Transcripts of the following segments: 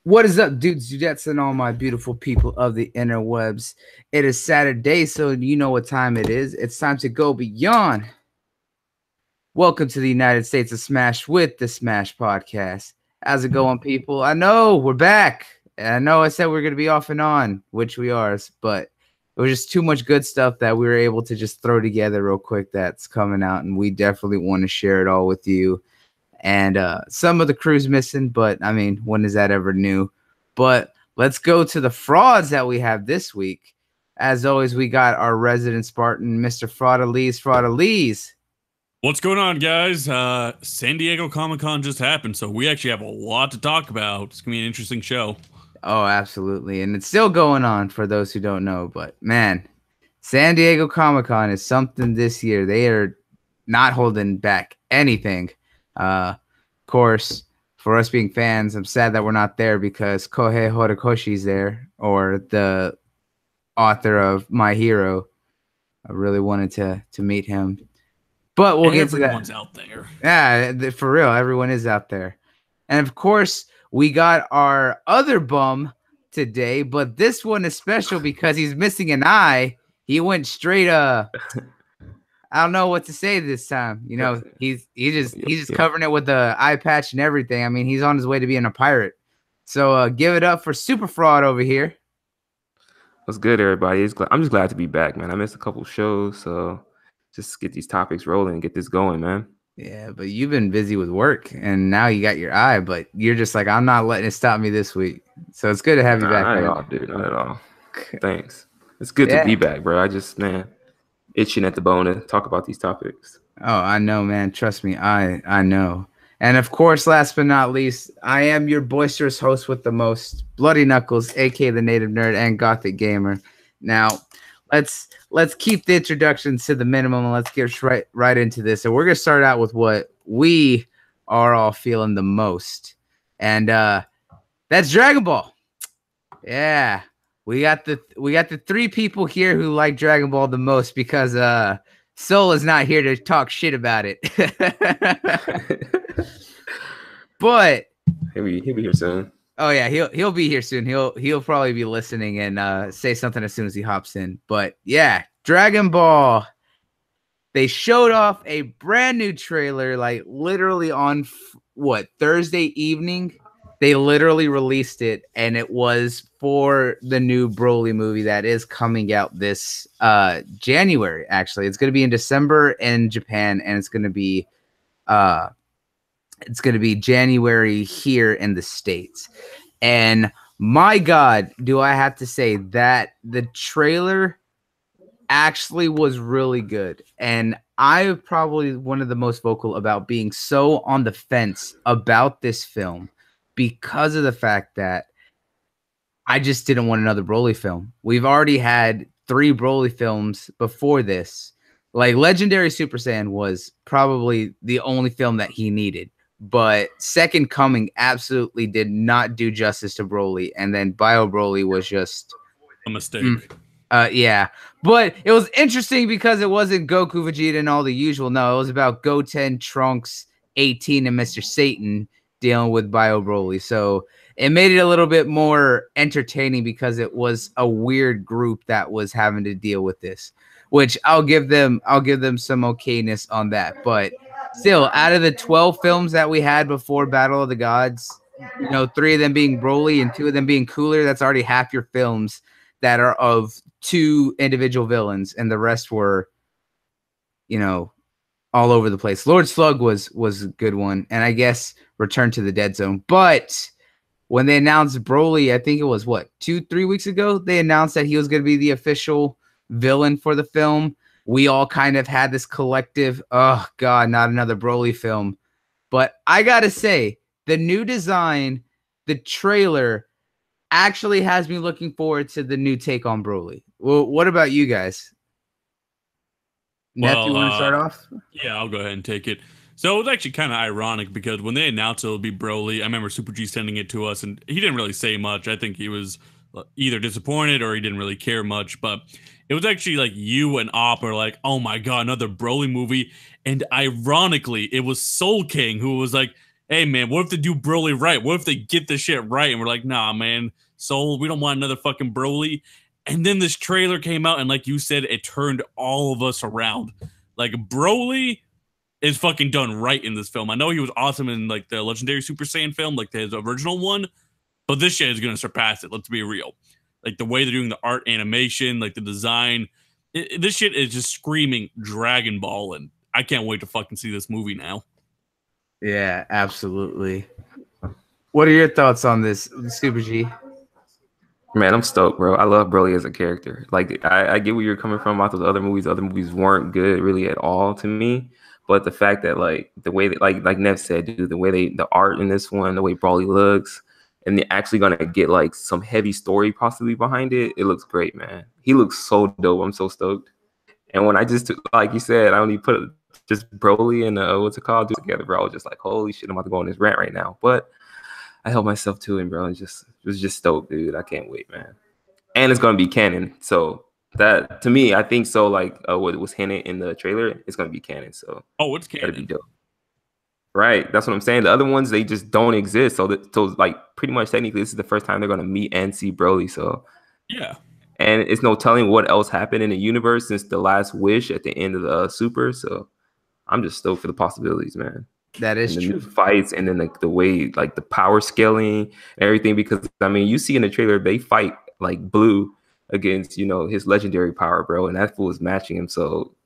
What is up, dudes, dudettes, and all my beautiful people of the interwebs? It is Saturday, so you know what time it is. It's time to go beyond. Welcome to the United States of Smash with the Smash Podcast. How's it going, people? I know we're back. I know I said we're going to be off and on, which we are, but it was just too much good stuff that we were able to just throw together real quick that's coming out, and we definitely want to share it all with you. And some of the crew's missing, but I mean, when is that ever new? But let's go to the frauds that we have this week. As always, we got our resident Spartan, Mr. Fraudalese. Fraudalese. What's going on, guys? San Diego Comic-Con just happened, so we actually have a lot to talk about. It's going to be an interesting show. Oh, absolutely. And it's still going on for those who don't know. But, man, San Diego Comic-Con is something this year. They are not holding back anything. Of course, for us being fans, I'm sad that we're not there because Kohei Horikoshi's there, or the author of My Hero. I really wanted to meet him, but we'll get to that. Everyone's out there. Yeah, for real, everyone is out there. And of course, we got our other bum today, but this one is special because he's missing an eye. He went straight I don't know what to say this time. You know, he's just covering it with the eye patch and everything. I mean, he's on his way to being a pirate. So give it up for Super Fraud over here. What's good, everybody? I'm just glad to be back, man. I missed a couple shows, so just get these topics rolling and get this going, man. Yeah, but you've been busy with work, and now you got your eye, but you're just like, I'm not letting it stop me this week. So it's good to have you back. Not at all, dude. Not at all. Thanks. It's good to be back, bro. Man, itching at the bone to talk about these topics. Oh, I know, man. Trust me, I know. And of course, last but not least, I am your boisterous host with the most, Bloody Knuckles, aka the Native Nerd and Gothic Gamer. Now, let's keep the introductions to the minimum and let's get right into this. So we're gonna start out with what we are all feeling the most, and that's Dragon Ball. Yeah. We got the three people here who like Dragon Ball the most because Soul is not here to talk shit about it. But he'll be here soon. Oh yeah, he'll be here soon. He'll probably be listening and say something as soon as he hops in. But yeah, Dragon Ball. They showed off a brand new trailer, like literally on Thursday evening. They literally released it, and it was for the new Broly movie that is coming out this January. Actually, it's going to be in December in Japan, and it's going to be January here in the States. And my God, do I have to say that the trailer actually was really good. And I'm probably one of the most vocal about being so on the fence about this film, because of the fact that I just didn't want another Broly film. We've already had 3 Broly films before this. Like, Legendary Super Saiyan was probably the only film that he needed. But Second Coming absolutely did not do justice to Broly. And then Bio Broly was just a mistake. Yeah. But it was interesting because it wasn't Goku, Vegeta, and all the usual. No, it was about Goten, Trunks, 18, and Mr. Satan dealing with Bio Broly. So it made it a little bit more entertaining because it was a weird group that was having to deal with this, which I'll give them some okayness on that. But still, out of the 12 films that we had before Battle of the Gods, 3 of them being Broly and 2 of them being Cooler, that's already half your films that are of 2 individual villains, and the rest were, all over the place. Lord Slug was a good one, and I guess Return to the Dead Zone. But when they announced Broly, I think it was 2-3 weeks ago, they announced that he was going to be the official villain for the film. We all kind of had this collective, oh God, not another Broly film. But I gotta say, the new design, the trailer, actually has me looking forward to the new take on Broly. Well, what about you guys? Neth, you want to start off? Yeah, I'll go ahead and take it. So it was actually kind of ironic because when they announced it would be Broly, I remember Super G sending it to us, and he didn't really say much. I think he was either disappointed or he didn't really care much. But it was actually like you and Op are like, oh my God, another Broly movie. And ironically, it was Soul King who was like, hey man, what if they do Broly right? What if they get the shit right? And we're like, nah, man, Soul, we don't want another fucking Broly. And then this trailer came out, and like you said, it turned all of us around. Like Broly is fucking done right in this film. I know he was awesome in like the Legendary Super Saiyan film, like his original one, but this shit is gonna surpass it. Let's be real. Like the way they're doing the art, animation, like the design, this shit is just screaming Dragon Ball, and I can't wait to fucking see this movie now. Yeah, absolutely. What are your thoughts on this, Super G? Man, I'm stoked, bro. I love Broly as a character. Like, I get where you're coming from about those other movies. Other movies weren't good really at all to me. But the fact that like the way that like Neth said, dude, the way the art in this one, the way Broly looks, and they're actually gonna get like some heavy story possibly behind it. It looks great, man. He looks so dope. I'm so stoked. And when I just like you said, I only put just Broly and what's it called together, bro. I was just like, holy shit, I'm about to go on this rant right now. But I held myself to it, bro. It was just stoked, dude. I can't wait, man. And it's gonna be canon, so that to me, I think so. Like what was hinted in the trailer, it's gonna be canon. So it's canon. That'd be dope. Right, that's what I'm saying. The other ones they just don't exist. So like pretty much technically, this is the first time they're gonna meet and see Broly. So yeah, and it's no telling what else happened in the universe since the last wish at the end of the Super. So I'm just stoked for the possibilities, man. That is and the true. New fights and then like the way like the power scaling and everything, because I mean you see in the trailer they fight like Blue against his legendary power, bro, and that fool is matching him. So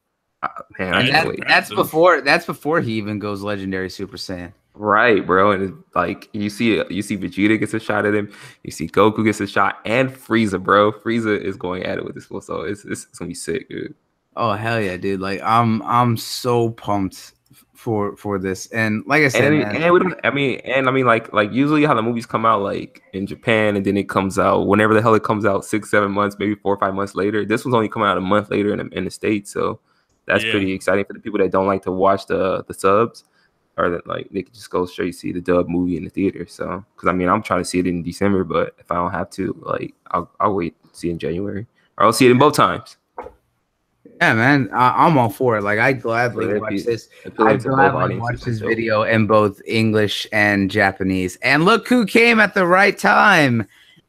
man, I can't wait. That's before he even goes legendary Super Saiyan. Right, bro, and it's like you see Vegeta gets a shot at him, you see Goku gets a shot, and Frieza, bro. Frieza is going at it with this fool, so it's gonna be sick, dude. Oh hell yeah, dude! Like I'm so pumped for this, and like I said, like usually how the movies come out like in Japan, and then it comes out whenever the hell it comes out, 6-7 months, maybe 4 or 5 months later. This one's only coming out a month later in the States, so that's pretty exciting for the people that don't like to watch the subs, or that like they can just go straight see the dub movie in the theater. So because I mean I'm trying to see it in December, but if I don't have to, like I'll wait to see it in January, or I'll see it in both times. Yeah, man, I'm all for it. Like, I gladly watch this. I gladly watch this video in both English and Japanese. And look who came at the right time.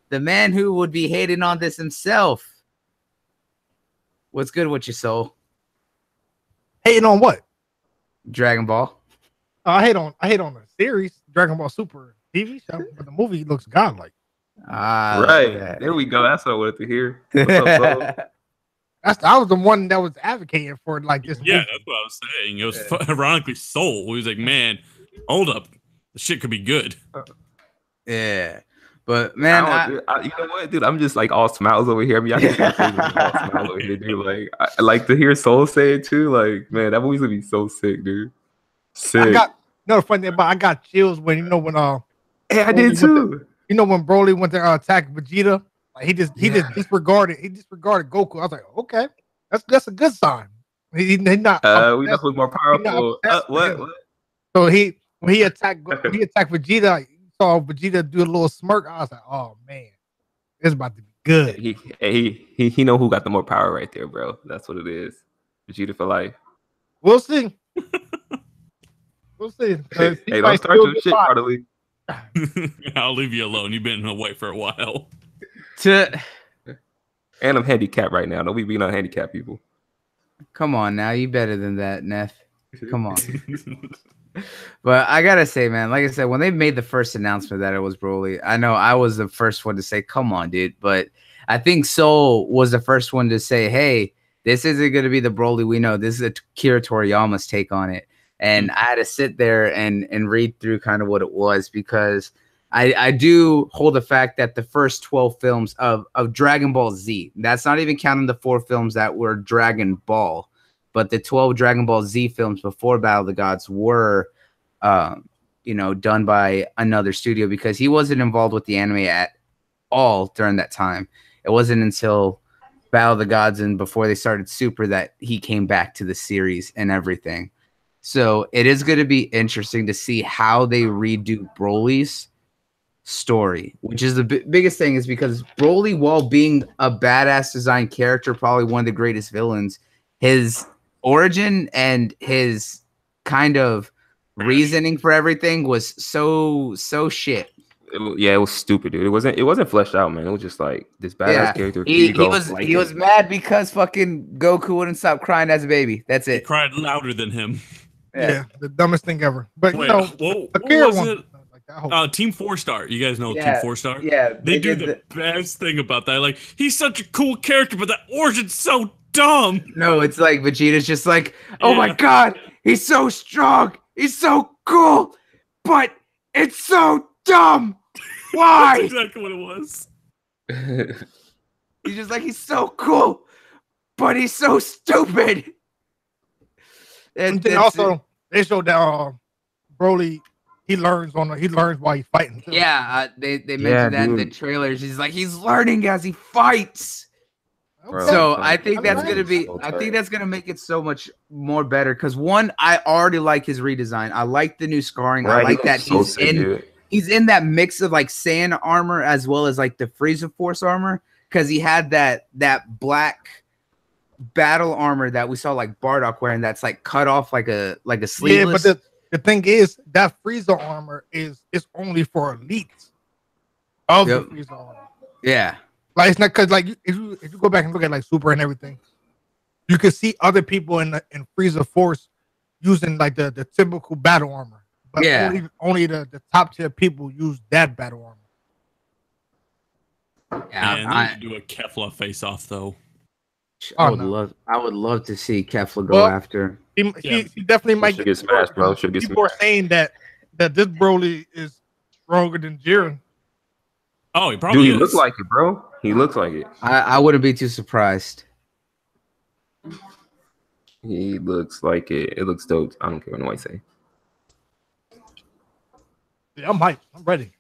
The man who would be hating on this himself. What's good with your soul? Hating on what? Dragon Ball. I hate on the series, Dragon Ball Super TV show, but the movie looks godlike. Right. There we go. That's what I wanted to hear. What's up, soul? I was the one that was advocating for it like this. Yeah, that's what I was saying. It was ironically Soul. He was like, man, hold up. The shit could be good. Yeah. But, man, you know what, dude? I'm just like all smiles over here. I mean, I can all smiles over here, dude. Like, I like to hear Soul say it too. Like, man, that movie's gonna be so sick, dude. Sick. Funny thing about I got chills when Hey, I did too. When Broly went to attack Vegeta. He just disregarded Goku. I was like, okay, that's a good sign. He not. We know who's more powerful. What? So when he attacked Vegeta, he saw Vegeta do a little smirk. I was like, oh man, it's about to be good. He know who got the more power right there, bro. That's what it is. Vegeta for life. We'll see. We'll see. Hey, don't start your shit, Carly. I'll leave you alone. You've been away for a while. And I'm handicapped right now. Don't be being on handicapped people. Come on now, you better than that, Neth. Come on. But I gotta say, man, like I said, when they made the first announcement that it was Broly, I know I was the first one to say, "Come on, dude." But I think Soul was the first one to say, "Hey, this isn't gonna be the Broly we know. This is Akira Toriyama's take on it." And I had to sit there and read through kind of what it was, because I do hold the fact that the first 12 films of Dragon Ball Z, that's not even counting the 4 films that were Dragon Ball, but the 12 Dragon Ball Z films before Battle of the Gods were, done by another studio, because he wasn't involved with the anime at all during that time. It wasn't until Battle of the Gods and before they started Super that he came back to the series and everything. So it is going to be interesting to see how they redo Broly's story, which is the biggest thing, is because Broly, while being a badass design character, probably one of the greatest villains, his origin and his kind of reasoning for everything was so shit. It was stupid, dude. It wasn't fleshed out, man. It was just like this badass character. He was mad because fucking Goku wouldn't stop crying as a baby. That's He it. cried louder than him. Yeah, the dumbest thing ever. But Wait, you know, what Akira was one. it? Team 4-Star. You guys know Team 4-Star? Yeah. They do the best thing about that. Like, he's such a cool character, but that origin's so dumb. No, it's like Vegeta's just like, oh my god, he's so strong, he's so cool, but it's so dumb. Why? That's exactly what it was. He's just like, he's so cool, but he's so stupid. And then also they showed that Broly. He learns while he's fighting. Too. Yeah, they mentioned that in the trailers. He's like, he's learning as he fights. Bro, so I think that's gonna be. I think that's gonna make it so much more better. Because one, I already like his redesign. I like the new scarring. Right, I like that he's in that mix of like Saiyan armor as well as like the Frieza Force armor. Because he had that black battle armor that we saw like Bardock wearing. That's like cut off like a sleeveless. Yeah, but the thing is, that Frieza armor is only for elites of the Frieza armor. Yeah. Like, it's not because, like, if you go back and look at, like, Super and everything, you can see other people in Frieza Force using, like, the typical battle armor. But only the top tier people use that battle armor. Yeah, I need to do a Kefla face-off, though. I would love to see Kefla go after. He definitely might get smashed, bro. People are saying that this Broly is stronger than Jiren. Oh, he probably He looks like it, bro. He looks like it. I wouldn't be too surprised. He looks like it. It looks dope. I don't care what nobody say. Yeah, I'm hyped. I'm ready.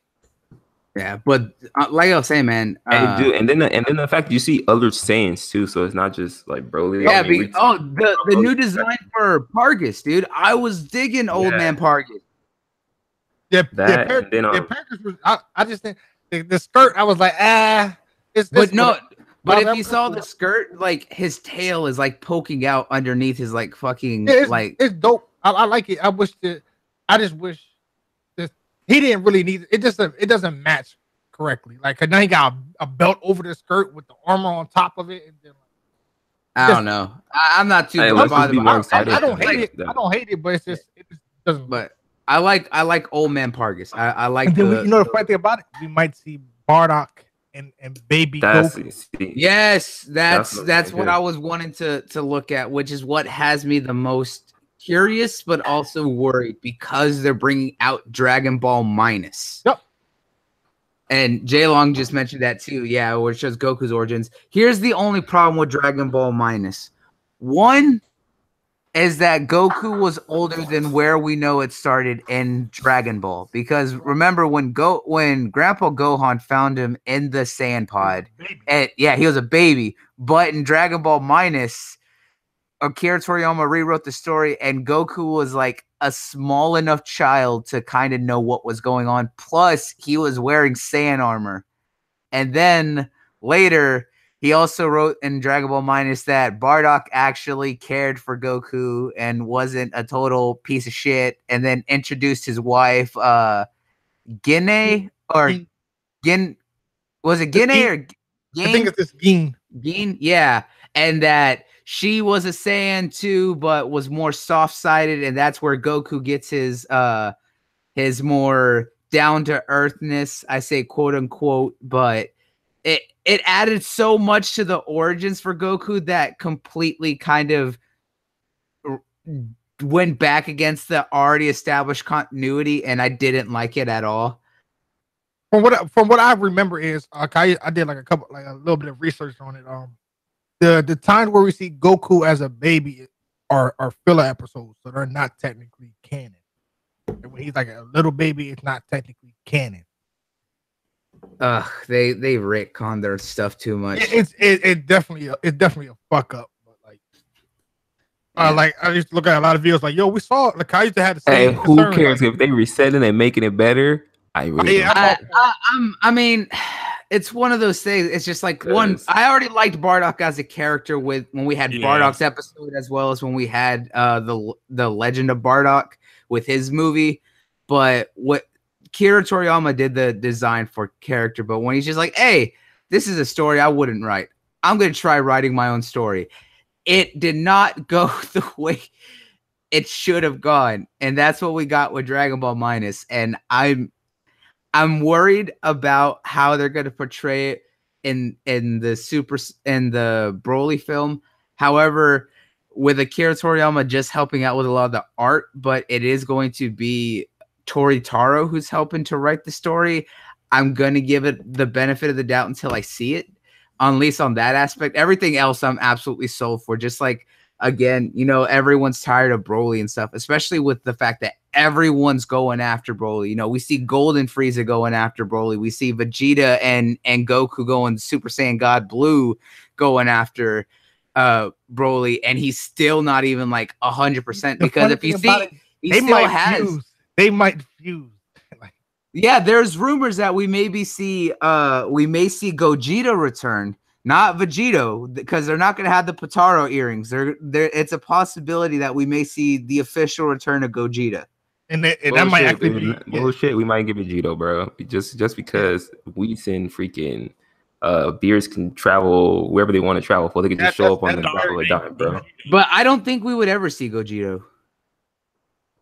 Yeah, but like I was saying, man. And then the fact that you see other Saiyans too, so it's not just like Broly. Yeah, the new design for Pargus, dude. I was digging old man Pargus. Yeah, I just think the skirt. I was like, But if you saw the skirt, like his tail is like poking out underneath his like fucking it's dope. I like it. I just wish that he didn't really need it. It doesn't match correctly. Like now he got a belt over the skirt with the armor on top of it. And then, I don't know. I'm not too bothered. I don't hate it. I don't hate it, but it just doesn't. But I like old man Pargus. I like. The funny thing about it, we might see Bardock and baby Goku. Yes, that's what I was wanting to look at, which is what has me the most curious, but also worried because they're bringing out Dragon Ball Minus. Yep. And Jaylong just mentioned that too. Yeah, where it shows Goku's origins. Here's the only problem with Dragon Ball Minus. One is that Goku was older than where we know it started in Dragon Ball. Because remember when Grandpa Gohan found him in the Saiyan pod, and he was a baby. But in Dragon Ball Minus, Akira Toriyama rewrote the story, and Goku was like a small enough child to kind of know what was going on. Plus, he was wearing Saiyan armor. And then later, he also wrote in Dragon Ball Minus that Bardock actually cared for Goku and wasn't a total piece of shit. And then introduced his wife, Gine or Gin. Was it Gine or Gin? I think it's this Gin. Gin, yeah. And that she was a Saiyan too, but was more soft-sided, and that's where Goku gets his more down-to-earthness, I say quote unquote, but it added so much to the origins for Goku that completely kind of went back against the already established continuity, and I didn't like it at all. From what I remember is I did like a little bit of research on it. The time where we see Goku as a baby are filler episodes, so they're not technically canon. And when he's like a little baby, it's not technically canon. They retcon their stuff too much. It's definitely a fuck up. But like I used to look at a lot of videos like, yo, we saw like I used to have the same. Hey, who cares if they resetting and making it better? I mean, it's one of those things. It's just like I already liked Bardock as a character when we had Bardock's episode, as well as when we had the Legend of Bardock, with his movie. But what Kira Toriyama did the design for character, but when he's just like, hey, this is a story I wouldn't write. I'm going to try writing my own story. It did not go the way it should have gone. And that's what we got with Dragon Ball Minus. And I'm worried about how they're going to portray it in the Broly film. However, with Akira Toriyama just helping out with a lot of the art, but it is going to be Tori Taro who's helping to write the story. I'm going to give it the benefit of the doubt until I see it, at least on that aspect. Everything else I'm absolutely sold for. Just like, again, you know, everyone's tired of Broly and stuff, especially with the fact that everyone's going after Broly. You know, we see Golden Frieza going after Broly. We see Vegeta and Goku going Super Saiyan God Blue going after Broly, and he's still not even like 100% because if you see, he still has. They might fuse. Yeah, there's rumors that we may see Gogeta return, not Vegito, because they're not going to have the Potaro earrings. It's a possibility that we may see the official return of Gogeta. And that might actually be bullshit. We might give Vegito, bro, just because Whis and freaking Beers can travel wherever they want to travel for. They can just show up on the drop of a dime, bro. But I don't think we would ever see Gogeta.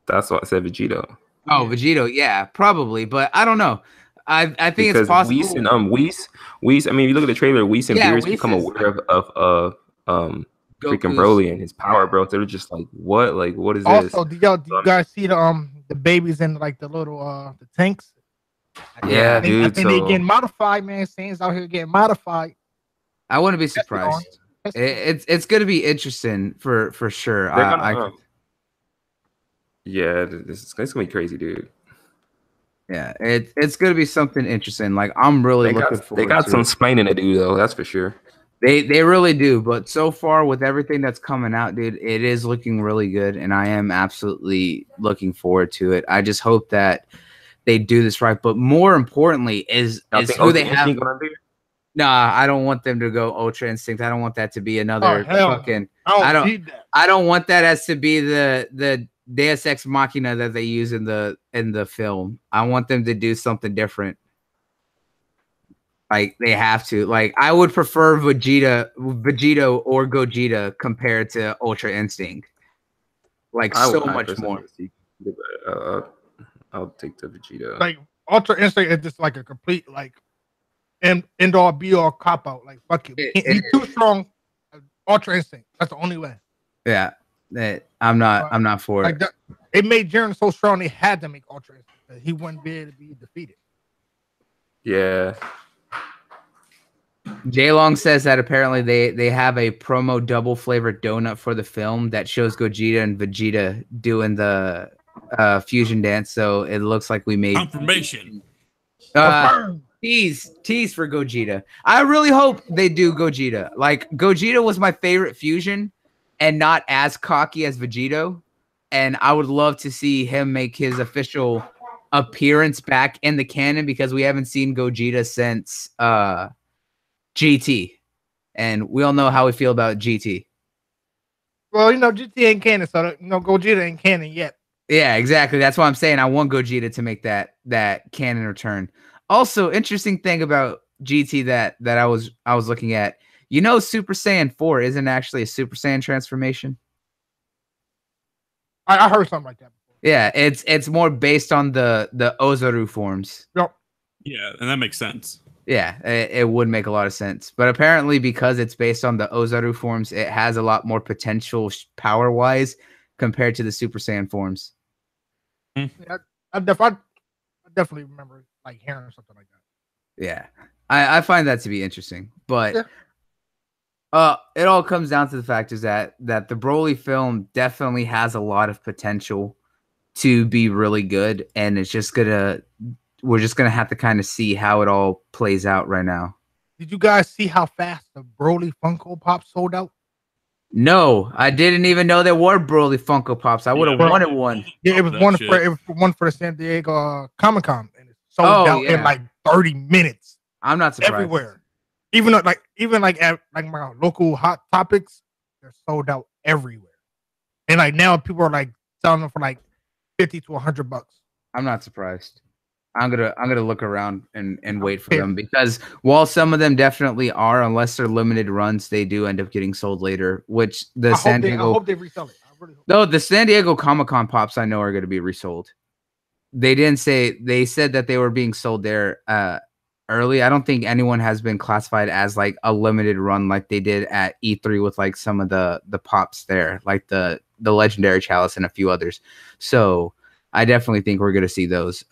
That's why I said Vegito. Oh, Vegito, yeah, probably, but I don't know. I think because it's possible. Whis. I mean, if you look at the trailer, Whis and Beerus become aware of freaking Broly and his power, bro. They're just like, what? Like, what is this? Also, do you guys see the babies in like the little the tanks? Yeah, dude. I think they getting modified, man. Saiyans out here getting modified. I wouldn't be surprised. It's gonna be interesting for sure. Yeah, it's gonna be crazy, dude. Yeah, it's gonna be something interesting. Like I'm really looking forward. They got some explaining to do though, that's for sure. They really do. But so far with everything that's coming out, dude, it is looking really good, and I am absolutely looking forward to it. I just hope that they do this right. But more importantly, is who they have. Nah, I don't want them to go Ultra Instinct. I don't want that to be another fucking. I don't want that as to be the Deus Ex Machina that they use in the film. I want them to do something different. Like they have to. Like I would prefer Vegito or Gogeta compared to Ultra Instinct. Like so much more. I'll take the Vegeta. Like Ultra Instinct is just like a complete like end all be all cop out. Like fuck you. He's too strong. Ultra Instinct. That's the only way. Yeah. I'm not for like it. It made Jiren so strong they had to make Ultra Instinct. He wouldn't be able to be defeated. Yeah. J-Long says that apparently they have a promo double flavored donut for the film that shows Gogeta and Vegeta doing the fusion dance. So it looks like we made confirmation. Tease for Gogeta. I really hope they do Gogeta. Like Gogeta was my favorite fusion and not as cocky as Vegito. And I would love to see him make his official appearance back in the canon because we haven't seen Gogeta since GT. And we all know how we feel about GT. Well, GT ain't canon, so Gogeta ain't canon yet. Yeah, exactly. That's why I'm saying I want Gogeta to make that canon return. Also, interesting thing about GT that I was looking at, Super Saiyan 4 isn't actually a Super Saiyan transformation. I heard something like that before. Yeah, it's more based on the Ozaru forms. Yep. Yeah, and that makes sense. Yeah, it would make a lot of sense. But apparently because it's based on the Ozaru forms, it has a lot more potential power-wise compared to the Super Saiyan forms. Yeah, I definitely remember like hearing something like that. Yeah, I find that to be interesting. But it all comes down to the fact is that the Broly film definitely has a lot of potential to be really good, and we're just gonna have to kind of see how it all plays out right now. Did you guys see how fast the Broly Funko Pop sold out? No, I didn't even know there were Broly Funko Pops. I would have wanted one. Yeah, it was one for the San Diego Comic-Con, and it sold out in like 30 minutes. I'm not surprised. Everywhere. Even at my local Hot Topics, they're sold out everywhere. And like now people are like selling them for like $50 to $100. I'm not surprised. I'm gonna look around and wait for them, because while some of them definitely are, unless they're limited runs, they do end up getting sold later. Which I hope they resell it. I really hope. No, the San Diego Comic-Con pops I know are going to be resold. They didn't say, they said that they were being sold there early. I don't think anyone has been classified as like a limited run like they did at E3 with like some of the pops there, like the Legendary Chalice and a few others. So I definitely think we're going to see those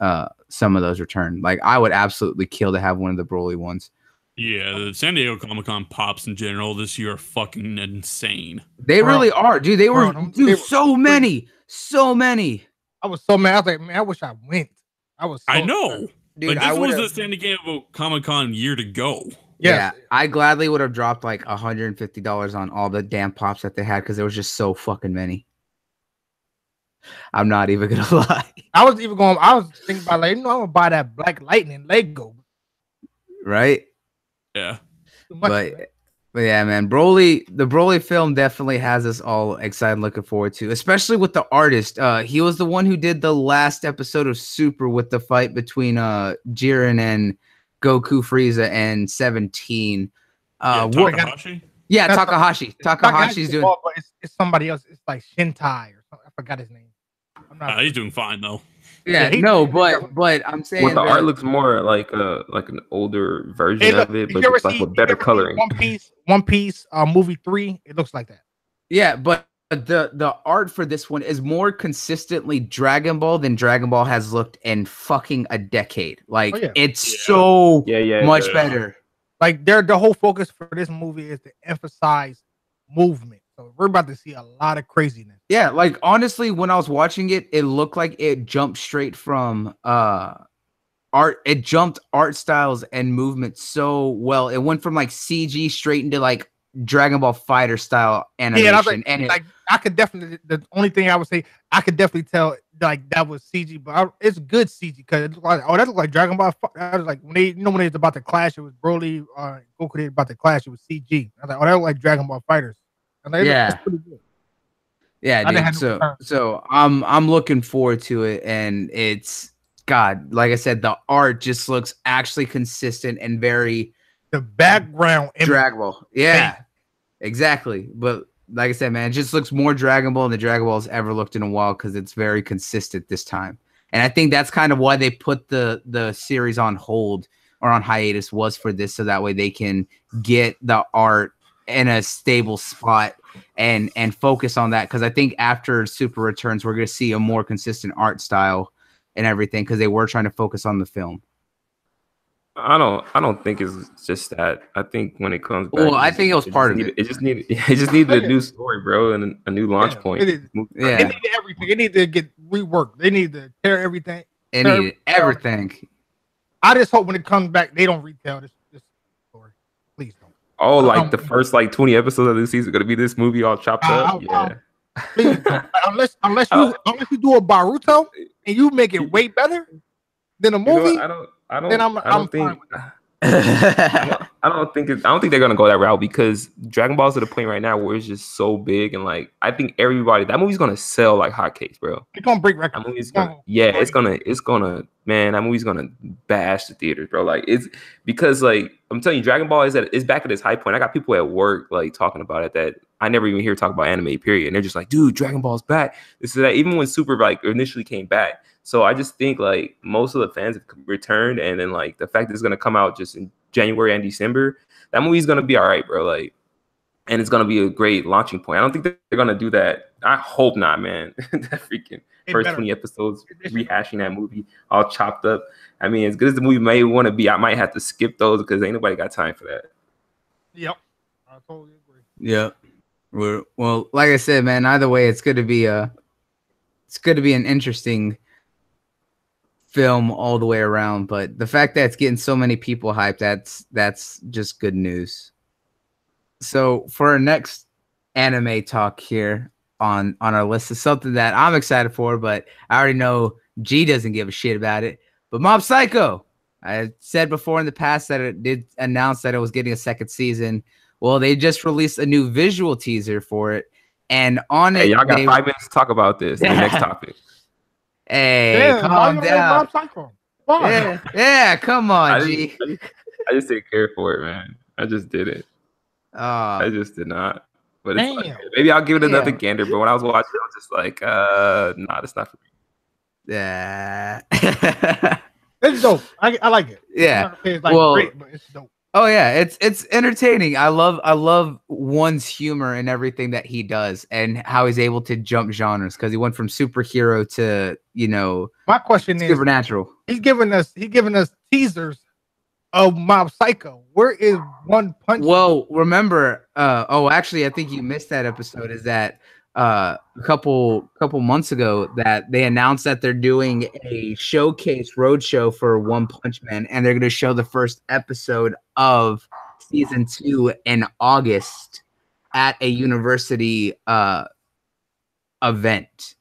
some of those return. Like I would absolutely kill to have one of the Broly ones. Yeah, the San Diego Comic-Con pops in general this year are fucking insane. They really are, dude. They were so many. I was so mad. I was like, man, I wish I went. I know. Dude, like, this was the San Diego Comic-Con year to go. Yeah, I gladly would have dropped like $150 on all the damn pops that they had, because there was just so fucking many. I'm not even gonna lie. I was thinking about like, I'm gonna buy that Black Lightning Lego. Right? Yeah. But yeah, man, the Broly film definitely has us all excited, looking forward to, especially with the artist. He was the one who did the last episode of Super with the fight between Jiren and Goku, Frieza, and 17. Takahashi? Yeah, Takahashi. Takahashi's doing. But it's somebody else. It's like Shintai or something. I forgot his name. He's doing fine though. Yeah, but I'm saying the art looks more like an older version of it, but just like with better coloring. One Piece movie 3, it looks like that. Yeah, but the art for this one is more consistently Dragon Ball than Dragon Ball has looked in fucking a decade. Like it's so much better. Like the whole focus for this movie is to emphasize movement. So we're about to see a lot of craziness. Yeah, like honestly, when I was watching it, it looked like it jumped straight from art. It jumped art styles and movement so well. It went from like CG straight into like Dragon Ball Fighter style animation. Yeah, I could definitely. The only thing I would say, I could definitely tell like that was CG, but it's good CG because it looked like, that looked like Dragon Ball. I was like when they was about to clash, it was Broly, Goku. They about to clash, it was CG. I was like, that looked like Dragon Ball Fighters. Yeah, pretty good. Yeah, dude. So I'm looking forward to it, and it's God. Like I said, the art just looks actually consistent and very the background Dragon Ball. Yeah, exactly. But like I said, man, it just looks more Dragon Ball than the Dragon Ball has ever looked in a while, because it's very consistent this time. And I think that's kind of why they put the series on hold or on hiatus, was for this, so that way they can get the art in a stable spot and focus on that, because I think after Super returns, we're going to see a more consistent art style and everything, because they were trying to focus on the film. I don't think it's just that. I think when it comes back, I think it was part of it. It just needed a new story, bro, and a new launch point. It needed everything. It needed to get reworked. They need to tear everything. It needed everything. I just hope when it comes back, they don't retell this story. Please don't. Oh, like the first 20 episodes of this season are gonna be this movie all chopped up. Please, unless you do a Baruto and you make it way better than a movie. You know, I don't think they're gonna go that route, because Dragon Ball's at a point right now where it's just so big, and like I think that movie's gonna sell like hotcakes, bro. It's gonna break records. That movie's gonna man, that movie's gonna bash the theaters, bro. Like it's because like I'm telling you, Dragon Ball is back at its high point. I got people at work like talking about it that I never even hear talk about anime, period. And they're just like, dude, Dragon Ball's back. This is that. Even when Super like initially came back. So I just think like most of the fans have returned, and then like the fact that it's gonna come out just in January and December, that movie's gonna be all right, bro. Like, and it's gonna be a great launching point. I don't think that they're gonna do that. I hope not, man. That freaking first 20 episodes rehashing that movie all chopped up. I mean, as good as the movie may want to be, I might have to skip those because ain't nobody got time for that. Yep, I totally agree. Yep. Well, like I said, man, either way, it's going to be an interesting film all the way around. But the fact that it's getting so many people hyped, that's just good news. So for our next anime talk here on our list is something that I'm excited for, but I already know G doesn't give a shit about it. But Mob Psycho, I said before in the past that it did announce that it was getting a second season. Well, they just released a new visual teaser for it, and on it, y'all got 5 minutes to talk about this. The next topic. Hey, Damn, why calm you like down. Mob Psycho? Why? Yeah, come on, I G. just didn't care for it, man. I just didn't. I just did not. But it's like, Damn. maybe I'll give it another Damn. gander. But when I was watching, I was just like, nah, that's not for me. Yeah. It's dope. I like it. Yeah. I'm not gonna say it's like Well, great, but it's dope. Oh yeah, it's entertaining. I love One's humor and everything that he does and how he's able to jump genres because he went from superhero to, you know, My question is supernatural. He's giving us teasers of Mob Psycho. Where is One Punch? Well, remember, actually I think you missed that episode, is that a couple months ago that they announced that they're doing a showcase roadshow for One Punch Man, and they're going to show the first episode of season 2 in August at a university event,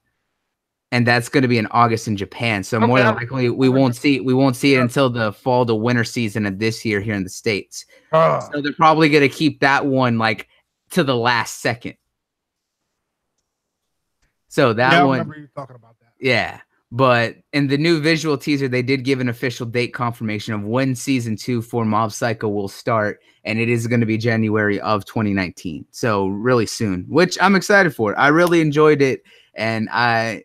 and that's going to be in August in Japan. So more than likely we won't see it until the fall to winter season of this year here in the States. So they're probably going to keep that one like to the last second. So that one, I remember you talking about that. Yeah. But in the new visual teaser, they did give an official date confirmation of when season 2 for Mob Psycho will start, and it is going to be January of 2019. So really soon, which I'm excited for. I really enjoyed it, and I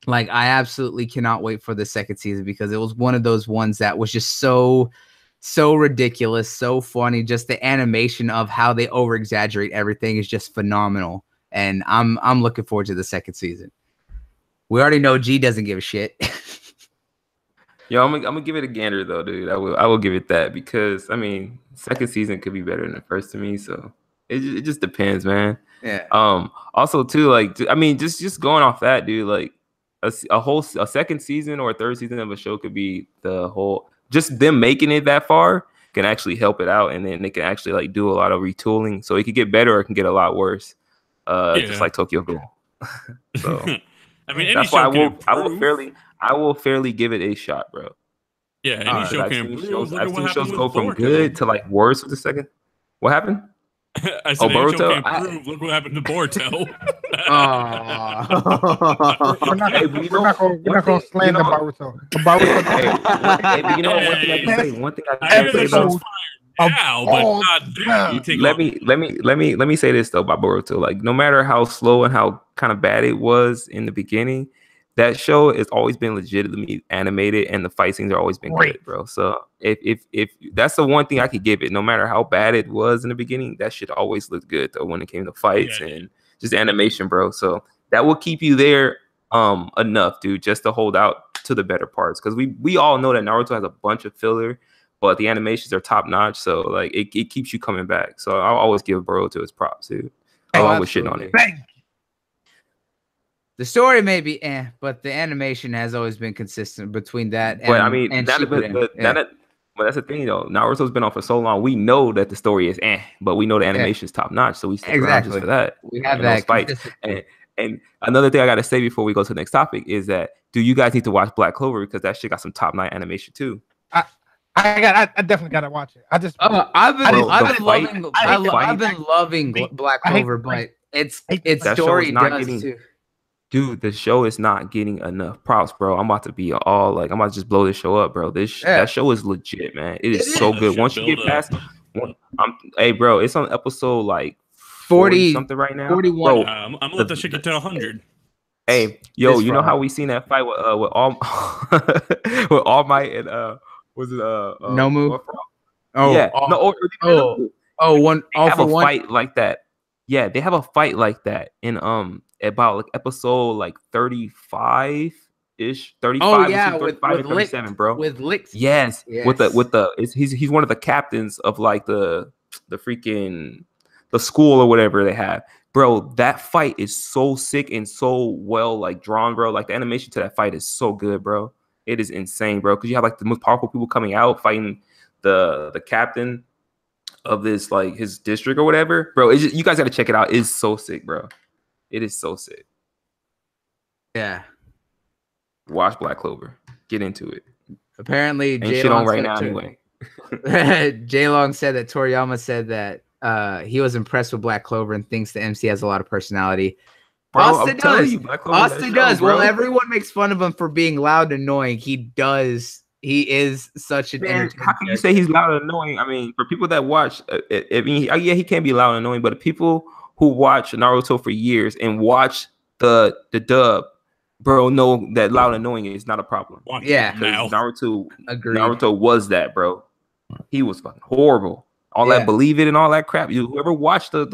absolutely cannot wait for the second season because it was one of those ones that was just so ridiculous, so funny. Just the animation of how they over exaggerate everything is just phenomenal. And I'm looking forward to the second season. We already know G doesn't give a shit. Yo, I'm gonna give it a gander though, dude. I will give it that because I mean, second season could be better than the first to me. So it just depends, man. Yeah. Also too, like I mean, just going off that, dude. Like a second season or a third season of a show could be the whole. Just them making it that far can actually help it out, and then they can actually like do a lot of retooling, so it could get better or it can get a lot worse. Just like Tokyo Ghoul. So I mean, that's why I will fairly give it a shot, bro. Yeah, any show can improve. I've seen shows go from good to like worse with the second. What happened? I said, Boruto. Look what happened to Boruto. We're not going to slander Boruto. You know one thing I can say about now, but not let me say this though about Boruto. Like, no matter how slow and how kind of bad it was in the beginning, that show has always been legitimately animated, and the fight scenes are always been good, bro. So if that's the one thing I could give it, no matter how bad it was in the beginning, that shit always looked good though when it came to fights and just animation, bro. So that will keep you there enough, dude, just to hold out to the better parts, because we all know that Naruto has a bunch of filler, but the animations are top notch. So like it keeps you coming back. So I'll always give Boruto his props, dude. Along with shit on it. The story may be but the animation has always been consistent between that. But I mean, but that's the thing though. Naruto's been on for so long. We know that the story is but we know the animation is top notch. So we stick around just for that. We have that fight. And another thing I gotta say before we go to the next topic is that do you guys need to watch Black Clover, because that shit got some top notch animation too. I definitely gotta watch it. I've been loving Black Clover, but its story does too. Dude, the show is not getting enough props, bro. I'm about to be all like, I'm about to just blow this show up, bro. That show is legit, man. It is so good. Once you get past, hey, bro, it's on episode like 40 something right now. 41. Bro, I'm gonna let that shit get to 100. Hey, yo, you know how we seen that fight with all with All Might and was it Nomu? Fight like that. Yeah, they have a fight like that in about like episode like 35-ish, 35 with 37, bro. With Licks. Yes. With the he's one of the captains of like the freaking the school or whatever they have. Bro, that fight is so sick and so well like drawn, bro. Like the animation to that fight is so good, bro. It is insane, bro. Because you have like the most powerful people coming out fighting the captain of this like his district or whatever, bro. You guys got to check it out. It's so sick, bro. It is so sick. Yeah. Watch Black Clover. Get into it. Apparently, ain't shit on right now anyway. J Long said that Toriyama said that he was impressed with Black Clover and thinks the MC has a lot of personality. bro. Austin I'm telling does. you, Black Clover Austin that does. show, bro. Well, everyone makes fun of him for being loud and annoying. He does. He is such an Man, entertaining how can you character. say he's loud and annoying? I mean, for people that watch, I mean, yeah, he can be loud and annoying, but people who watch Naruto for years and watch the dub, bro, know that loud and annoying is not a problem. Yeah, because Agreed. Naruto was that, bro. He was fucking horrible. All that believe it and all that crap. You whoever watched the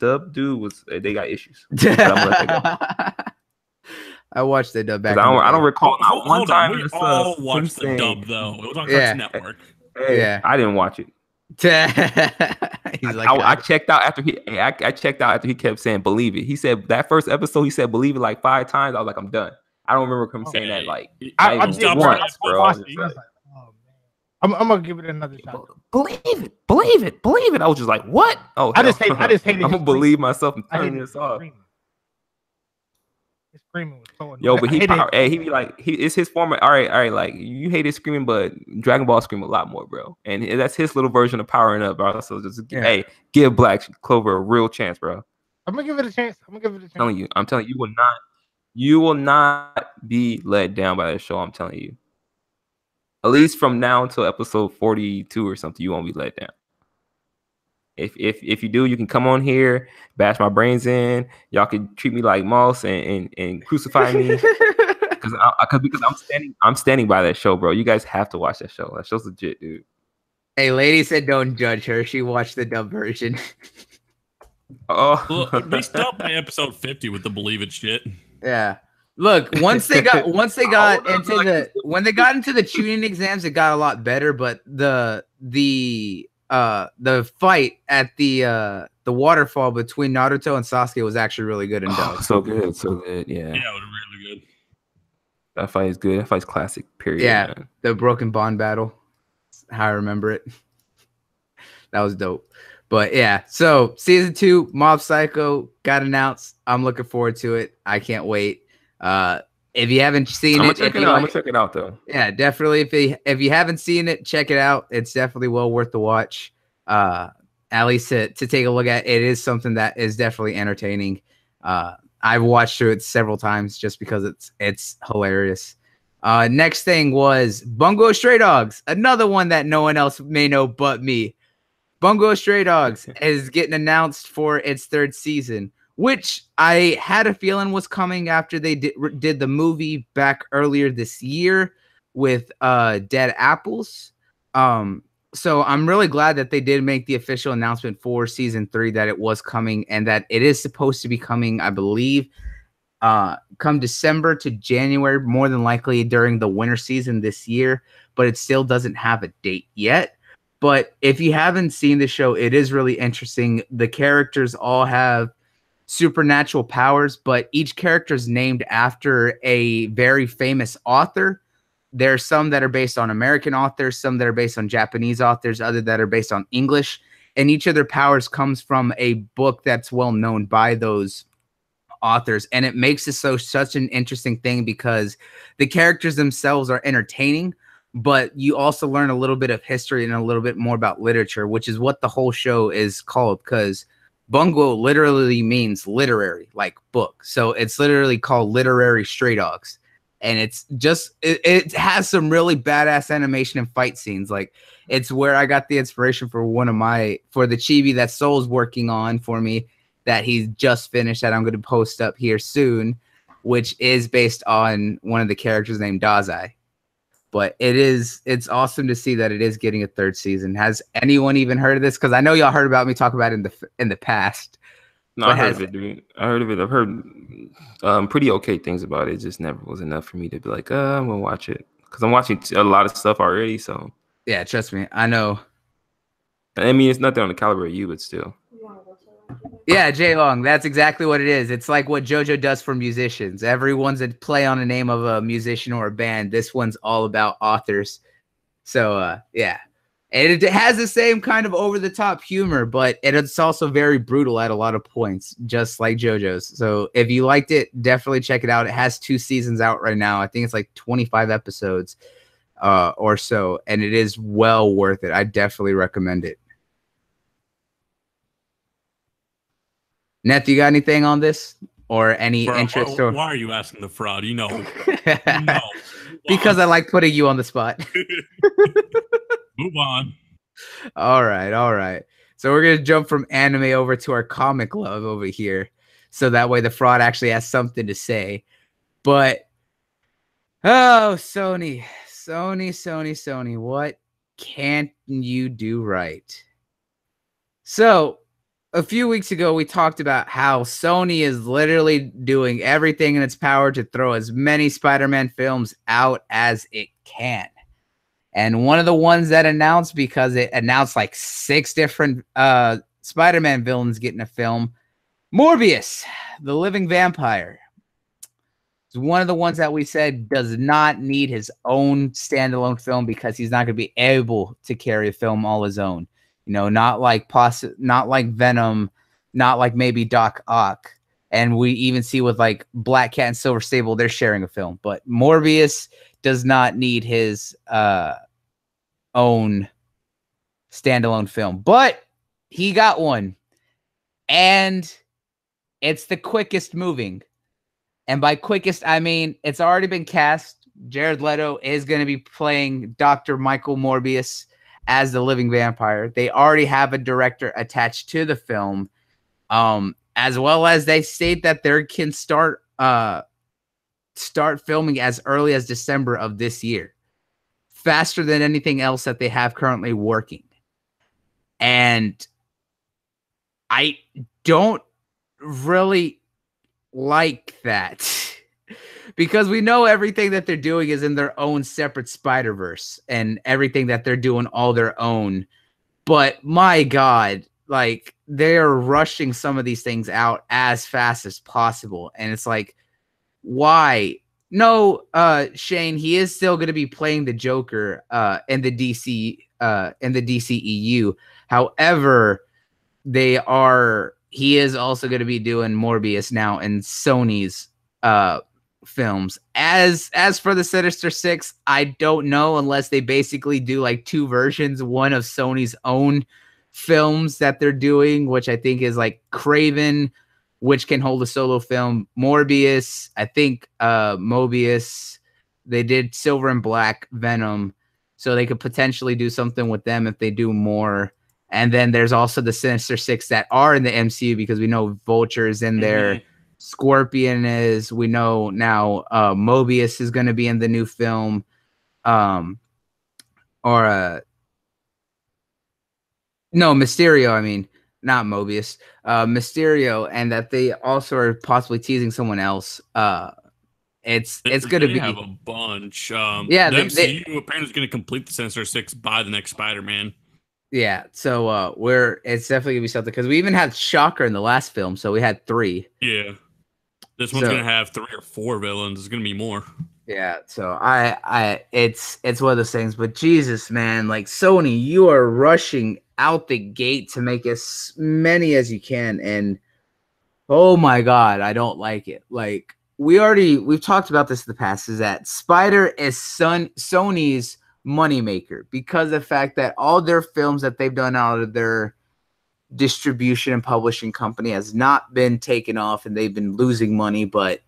dub dude was they got issues. But I'm gonna let that go. I watched the dub back. I don't recall Hold on. We all watched the dub though. It was on Cartoon Network. Hey, I didn't watch it. He's like, I checked out after he. I checked out after he kept saying "believe it." He said that first episode. He said "believe it" like 5 times. I was like, I'm done. I don't remember him saying that like I did once, bro. I'm gonna give it another shot. Believe it. I was just like, what? Oh, I just hate it. I'm gonna believe myself and turn this off. His screaming was so annoying. Yo, but he be like, it's his form of all right. Like you hate his screaming, but Dragon Ball scream a lot more, bro. And that's his little version of powering up, bro. So just give Black Clover a real chance, bro. I'm gonna give it a chance. I'm telling you, you will not be let down by that show. I'm telling you. At least from now until episode 42 or something, you won't be let down. If you do, you can come on here, bash my brains in. Y'all can treat me like moss and crucify me because I'm standing by that show, bro. You guys have to watch that show. That show's legit, dude. Hey, lady said don't judge her. She watched the dub version. Well, they stopped by episode 50 with the believe it shit. Yeah. Look, once they got into the tuning exams, it got a lot better. But the fight at the waterfall between Naruto and Sasuke was actually really good and done. So good, yeah. Yeah, it was really good. That fight is good. That fight's classic. Period. Yeah, man. the Broken Bond battle. How I remember it. That was dope. But yeah, so season 2, Mob Psycho got announced. I'm looking forward to it. I can't wait. If you haven't seen I'm it, gonna check it out though. Yeah, definitely. If you haven't seen it, check it out. It's definitely well worth the watch. At least to take a look at. It is something that is definitely entertaining. I've watched through it several times just because it's hilarious. Next thing was Bungo Stray Dogs, another one that no one else may know but me. Bungo Stray Dogs is getting announced for its 3rd season, which I had a feeling was coming after they did the movie back earlier this year with Dead Apples. So I'm really glad that they did make the official announcement for season 3 that it was coming and that it is supposed to be coming, I believe, come December to January, more than likely during the winter season this year, but it still doesn't have a date yet. But if you haven't seen the show, it is really interesting. The characters all have supernatural powers, but each character is named after a very famous author. There's some that are based on American authors, some that are based on Japanese authors, other that are based on English, and each of their powers comes from a book that's well known by those authors. And it makes it such an interesting thing because the characters themselves are entertaining, but you also learn a little bit of history and a little bit more about literature, which is what the whole show is called, because Bungo literally means literary, like book. So it's literally called Literary Stray Dogs. And it's just, it has some really badass animation and fight scenes. Like, it's where I got the inspiration for for the chibi that Soul's working on for me, that he's just finished, that I'm going to post up here soon, which is based on one of the characters named Dazai. But it's awesome to see that it is getting a 3rd season. Has anyone even heard of this? Because I know y'all heard about me talk about it in the past. No, I heard of it, dude. I heard of it. I've heard pretty okay things about it. It just never was enough for me to be like, I'm gonna watch it, because I'm watching a lot of stuff already. So yeah, trust me, I know. I mean, it's nothing on the caliber of you, but still. Yeah, Jay Long, that's exactly what it is. It's like what JoJo does for musicians. Everyone's a play on the name of a musician or a band. This one's all about authors. So yeah. And it has the same kind of over-the-top humor, but it's also very brutal at a lot of points, just like JoJo's. So if you liked it, definitely check it out. It has 2 seasons out right now. I think it's like 25 episodes or so, and it is well worth it. I definitely recommend it. Neth, you got anything on this? or any Bro, interest or why are you asking the fraud? You know. No. because I like putting you on the spot. Move on. All right, all right. So we're gonna jump from anime over to our comic love over here, so that way the fraud actually has something to say. But oh, Sony, what can't you do right? So a few weeks ago, we talked about how Sony is literally doing everything in its power to throw as many Spider-Man films out as it can. And one of the ones that announced, because it announced like 6 different Spider-Man villains getting a film, Morbius, the living vampire. It's one of the ones that we said does not need his own standalone film because he's not going to be able to carry a film all his own. You know, not like Venom, not like maybe Doc Ock. And we even see with like Black Cat and Silver Sable, they're sharing a film. But Morbius does not need his own standalone film. But he got one. And it's the quickest moving. And by quickest, I mean it's already been cast. Jared Leto is going to be playing Dr. Michael Morbius as the living vampire. They already have a director attached to the film, as well as they state that they can start filming as early as December of this year, faster than anything else that they have currently working. And I don't really like that because we know everything that they're doing is in their own separate Spider-Verse and everything that they're doing all their own. But my God, like they're rushing some of these things out as fast as possible. And it's like, why? No, Shane, he is still going to be playing the Joker in the DCEU. However, he is also going to be doing Morbius now in Sony's films. As for the Sinister Six, I don't know unless they basically do like 2 versions, one of Sony's own films that they're doing, which I think is like Craven, which can hold a solo film. Morbius, I think Mobius, they did Silver and Black, Venom, so they could potentially do something with them if they do more. And then there's also the Sinister Six that are in the MCU because we know Vulture is in there. Scorpion is. We know now Mobius is going to be in the new film. No, Mysterio, I mean. Not Mobius. Mysterio, and that they also are possibly teasing someone else. It's going to be... have a bunch. Yeah, the MCU apparently is going to complete the Sinister Six by the next Spider-Man. Yeah, so it's definitely gonna be something because we even had Shocker in the last film, so we had 3. Yeah, this one's gonna have 3 or 4 villains. It's gonna be more. Yeah, so it's one of those things. But Jesus, man, like Sony, you are rushing out the gate to make as many as you can, and oh my God, I don't like it. Like we've talked about this in the past. Is that Spider is Sony's moneymaker because of the fact that all their films that they've done out of their distribution and publishing company has not been taken off and they've been losing money. But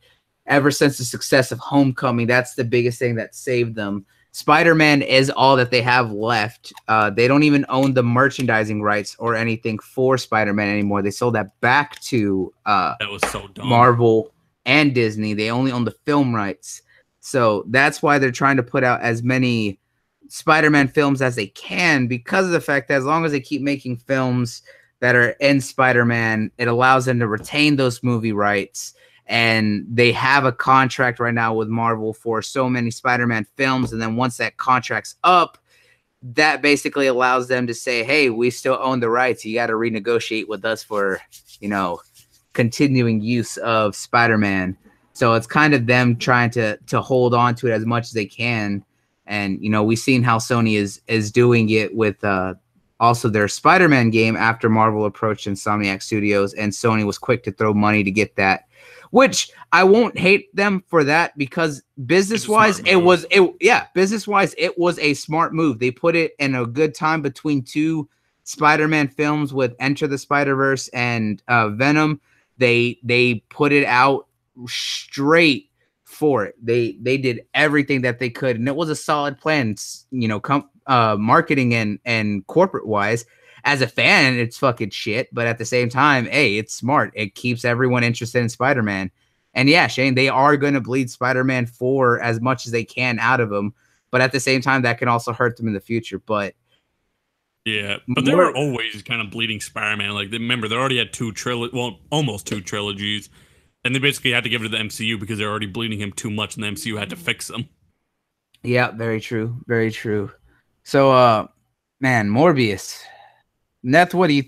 ever since the success of Homecoming, that's the biggest thing that saved them. Spider-Man is all that they have left. They don't even own the merchandising rights or anything for Spider-Man anymore. They sold that back to that was so dumb. Marvel and Disney. They only own the film rights. So that's why they're trying to put out as many Spider-Man films as they can, because of the fact that as long as they keep making films that are in Spider-Man, it allows them to retain those movie rights. And they have a contract right now with Marvel for so many Spider-Man films. And then once that contract's up, that basically allows them to say, hey, we still own the rights. You got to renegotiate with us for, continuing use of Spider-Man. So it's kind of them trying to hold on to it as much as they can. And, we've seen how Sony is doing it with also their Spider-Man game after Marvel approached Insomniac Studios, and Sony was quick to throw money to get that, which I won't hate them for that because business-wise, it was a smart move. They put it in a good time between 2 Spider-Man films with Enter the Spider-Verse and Venom. They put it out straight for it. They did everything that they could, and it was a solid plan, you know, marketing and corporate wise. As a fan, it's fucking shit, but at the same time, hey, it's smart. It keeps everyone interested in Spider-Man. And yeah, Shane, they are going to bleed Spider-Man 4 as much as they can out of him, but at the same time, that can also hurt them in the future. But yeah, but they were always kind of bleeding Spider-Man. Like, remember, they already had almost two trilogies, and they basically had to give it to the MCU because they're already bleeding him too much, and the MCU had to fix them. Yeah, very true, very true. So, man, Morbius. Neth, what do you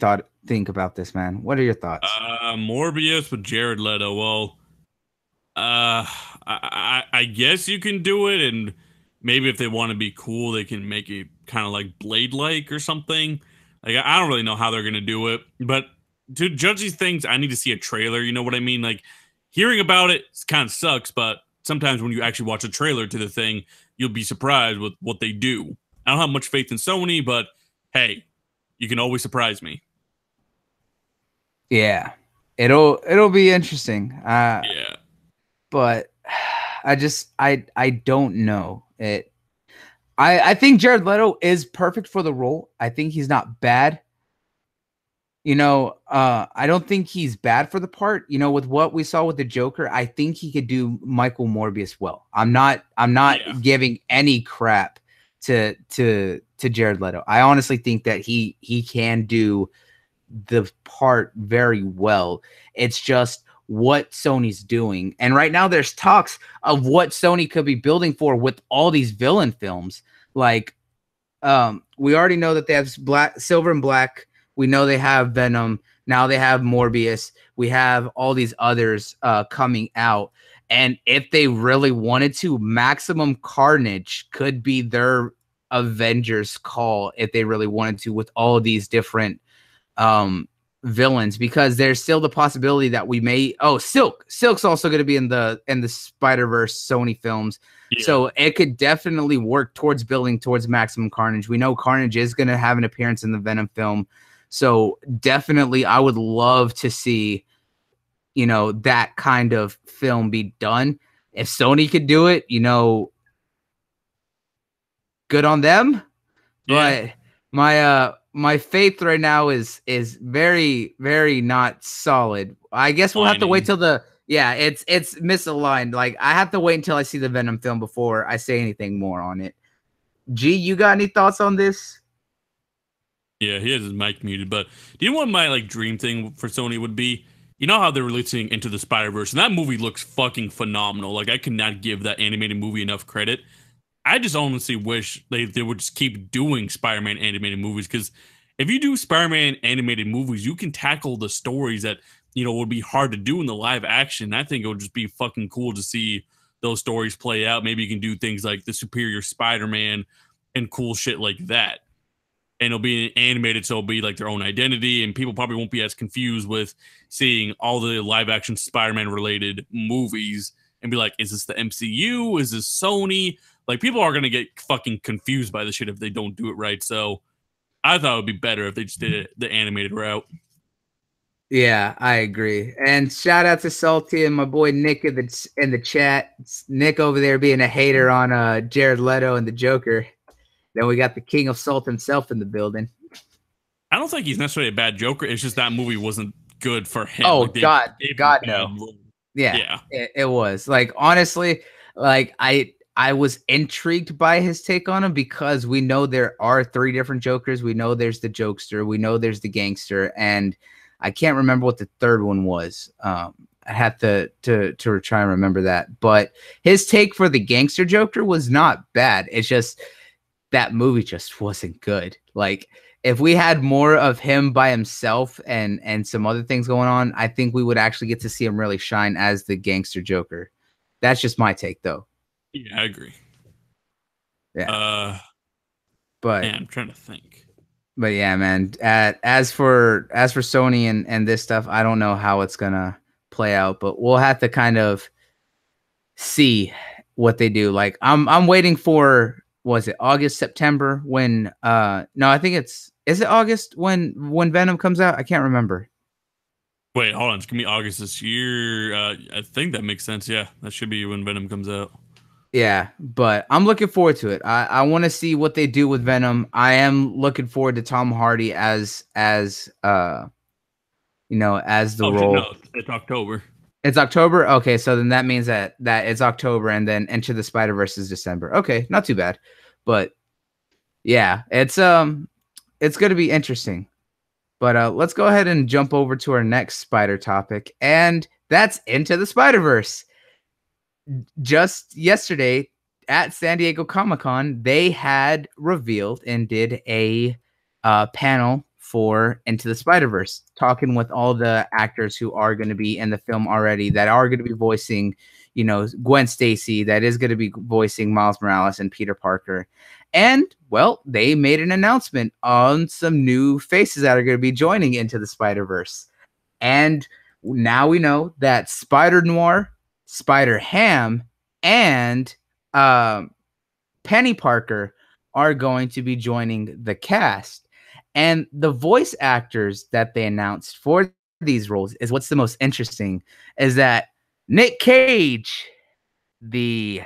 think about this, man? What are your thoughts? Morbius with Jared Leto. Well, I guess you can do it, and maybe if they want to be cool, they can make it kind of like Blade-like or something. Like, I don't really know how they're gonna do it, but to judge these things, I need to see a trailer. You know what I mean? Like, hearing about it kind of sucks, but sometimes when you actually watch a trailer to the thing, you'll be surprised with what they do. I don't have much faith in Sony, but hey, you can always surprise me. Yeah, it'll be interesting. Yeah, but I don't know it. I think Jared Leto is perfect for the role. I think he's not bad. You know, I don't think he's bad for the part. You know, with what we saw with the Joker, I think he could do Michael Morbius well. I'm not giving any crap to Jared Leto. I honestly think that he can do the part very well. It's just what Sony's doing. And right now there's talks of what Sony could be building for with all these villain films. Like, we already know that they have Silver and Black. We know they have Venom. Now they have Morbius. We have all these others coming out. And if they really wanted to, Maximum Carnage could be their Avengers call if they really wanted to, with all these different villains, because there's still the possibility that we may Silk's also going to be in the Spider-Verse Sony films. Yeah. So it could definitely work towards building towards Maximum Carnage. We know Carnage is going to have an appearance in the Venom film. So definitely I would love to see, you know, that kind of film be done. If Sony could do it, you know, good on them. Yeah. But my faith right now is very, very not solid. I guess we'll have to wait till it's misaligned. Like, I have to wait until I see the Venom film before I say anything more on it. G, you got any thoughts on this? Yeah, he has his mic muted, but do you know what my dream thing for Sony would be? You know how they're releasing Into the Spider-Verse, and that movie looks fucking phenomenal. Like, I cannot give that animated movie enough credit. I just honestly wish they would just keep doing Spider-Man animated movies, because if you do Spider-Man animated movies, you can tackle the stories that, you know, would be hard to do in the live action. I think it would just be fucking cool to see those stories play out. Maybe you can do things like the Superior Spider-Man and cool shit like that. And it'll be animated, so it'll be like their own identity, and people probably won't be as confused with seeing all the live action Spider-Man related movies and be like, is this the MCU? Is this Sony? Like, people are going to get fucking confused by the shit if they don't do it right. So I thought it would be better if they just did it the animated route. Yeah, I agree. And shout out to Salty and my boy Nick in the chat. It's Nick over there being a hater on Jared Leto and the Joker. Then we got the king of salt himself in the building. I don't think he's necessarily a bad Joker. It's just that movie wasn't good for him. Oh, God no. Yeah. It was. Like, honestly, like, I was intrigued by his take on him, because we know there are 3 different Jokers. We know there's the jokester. We know there's the gangster. And I can't remember what the third one was. I have to try and remember that. But his take for the gangster Joker was not bad. It's just that movie just wasn't good. Like, if we had more of him by himself and some other things going on, I think we would actually get to see him really shine as the gangster Joker. That's just my take, though. Yeah, I agree. Yeah. But man, I'm trying to think. But yeah, man. As for Sony and this stuff, I don't know how it's gonna play out, but we'll have to kind of see what they do. Like, I'm waiting for, was it August, September, when no, I think is it August when Venom comes out? I can't remember. Wait, hold on. It's gonna be August this year. I think that makes sense. Yeah, that should be when Venom comes out. Yeah, but I'm looking forward to it. I want to see what they do with Venom. I am looking forward to Tom Hardy as as the Shit, role. no, it's October. It's October. Okay, so then that means that it's October, and then Into the Spider-Verse is December. Okay, not too bad. But yeah, it's going to be interesting. But let's go ahead and jump over to our next spider topic, and that's Into the Spider-Verse. Just yesterday at San Diego Comic-Con, they had revealed and did a panel for Into the Spider-Verse, talking with all the actors who are going to be in the film already, that are going to be voicing, Gwen Stacy, that is going to be voicing Miles Morales and Peter Parker. And, well, they made an announcement on some new faces that are going to be joining Into the Spider-Verse. And now we know that Spider-Noir, Spider-Ham, and Penny Parker are going to be joining the cast. And the voice actors that they announced for these roles is what's the most interesting, is that Nick Cage, the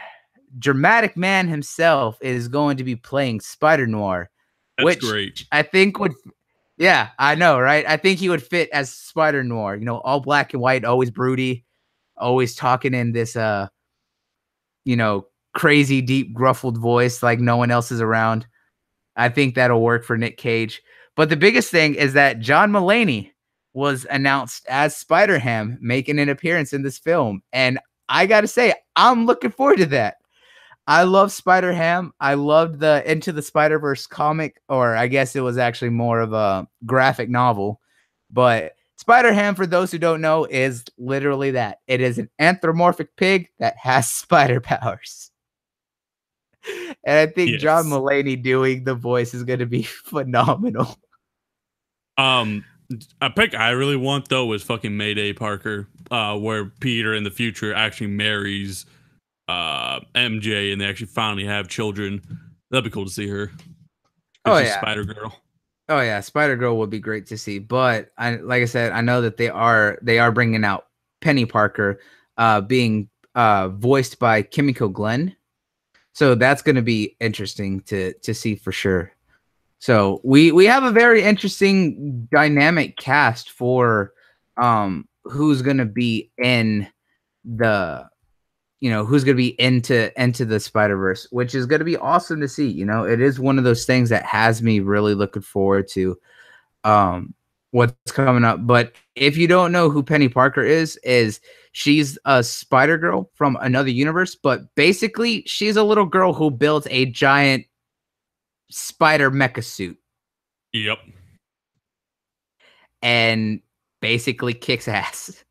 dramatic man himself, is going to be playing Spider-Noir. That's great. I think would, yeah, I know, right? I think he would fit as Spider-Noir, all black and white, always broody, always talking in this, crazy, deep, gruffled voice like no one else is around. I think that'll work for Nick Cage. But the biggest thing is that John Mulaney was announced as Spider-Ham, making an appearance in this film. And I got to say, I'm looking forward to that. I love Spider-Ham. I loved the Into the Spider-Verse comic, or I guess it was actually more of a graphic novel. But Spider-Ham, for those who don't know, is literally that. It is an anthropomorphic pig that has spider powers. And I think John Mulaney doing the voice is going to be phenomenal. A pick I really want, though, is fucking Mayday Parker, where Peter in the future actually marries MJ and they actually finally have children. That'd be cool to see her. Oh, yeah. Spider Girl. Oh, yeah. Spider Girl would be great to see. But like I said, I know that they are bringing out Penny Parker being voiced by Kimiko Glenn. So that's going to be interesting to see for sure. So we have a very interesting dynamic cast for who's going to be in the, who's going to be into the Spider-Verse, which is going to be awesome to see. It is one of those things that has me really looking forward to what's coming up. But if you don't know who Penny Parker is she's a Spider Girl from another universe, but basically she's a little girl who built a giant spider mecha suit. Yep. And basically kicks ass.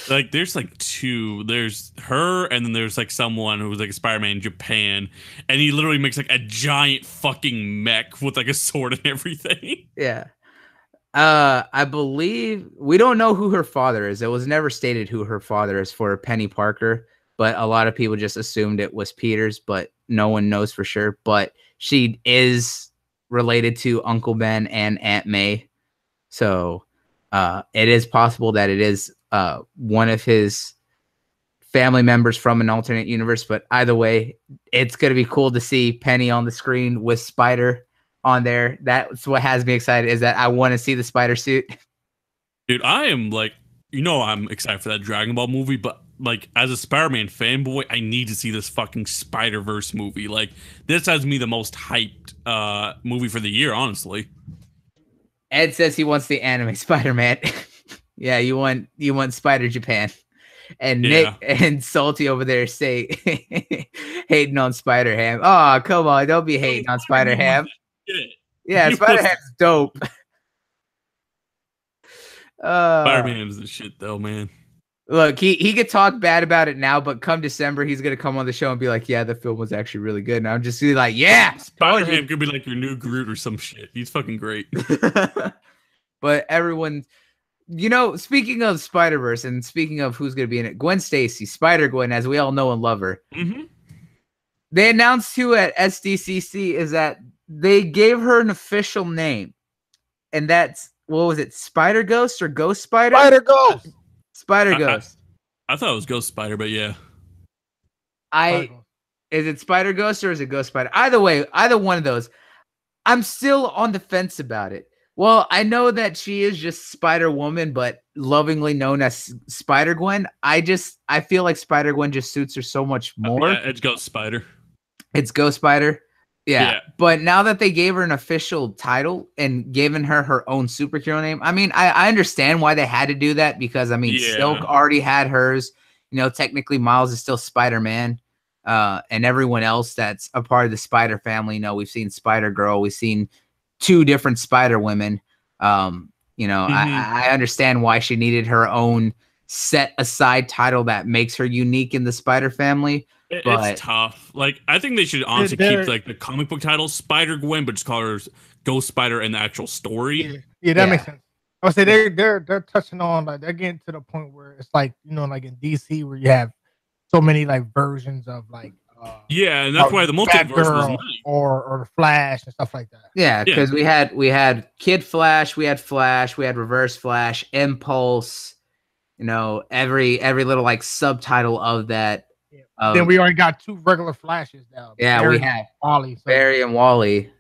Like there's like two. There's her, and then there's like someone who was like a Spider-Man in Japan, and he literally makes like a giant fucking mech with like a sword and everything. Yeah. I believe we don't know who her father is. It was never stated who her father is for Penny Parker, but a lot of people just assumed it was Peter's, but no one knows for sure. But she is related to Uncle Ben and Aunt May. So it is possible that it is one of his family members from an alternate universe. But either way, it's going to be cool to see Penny on the screen with Spider on there. That's what has me excited, is that I want to see the spider suit. Dude, I am like, I'm excited for that Dragon Ball movie, but like as a Spider-Man fanboy, I need to see this fucking Spider-Verse movie. Like this has me the most hyped movie for the year, honestly. Ed says he wants the anime Spider-Man. Yeah, you want Spider Japan. And Nick and Salty over there say hating on Spider-Ham. Oh, come on, don't be hating on Spider-Ham. Yeah, Spider-Ham's dope. Spider-Man is the shit though, man. Look, he could talk bad about it now, but come December, he's gonna come on the show and be like, "Yeah, the film was actually really good." And I'm just like, "Yeah, Spider-Man could be like your new Groot or some shit. He's fucking great." But everyone, speaking of Spider-Verse and speaking of who's gonna be in it, Gwen Stacy, Spider-Gwen, as we all know and love her. Mm-hmm. They announced too at SDCC is that they gave her an official name, and that's what was it? Spider Ghost or Ghost Spider? Spider Ghost. Spider Ghost. I thought it was Ghost Spider, but yeah. Is it Spider Ghost or is it Ghost Spider? Either way, either one of those. I'm still on the fence about it. Well, I know that she is just Spider Woman, but lovingly known as Spider Gwen. I feel like Spider Gwen just suits her so much more. Yeah, it's Ghost Spider. It's Ghost Spider. Yeah. But now that they gave her an official title and given her her own superhero name, I mean, I understand why they had to do that because, I mean, Silk already had hers. You know, technically Miles is still Spider-Man. And everyone else that's a part of the Spider family. You know, we've seen Spider Girl. We've seen 2 different Spider Women. You know, I understand why she needed her own set aside title that makes her unique in the Spider family. It's tough. Like, I think they should honestly keep like the comic book title Spider Gwen, but just call her Ghost Spider in the actual story. Yeah, that makes sense. I would say they're touching on, like, they're getting to the point where it's like, you know, like in DC where you have so many like versions of like and that's why the multiverse was nice. or the Flash and stuff like that. Yeah, because we had Kid Flash, we had Reverse Flash, Impulse, you know, every little like subtitle of that. Then we already got 2 regular Flashes now. Yeah, Barry, we have Wally, Barry and Wally.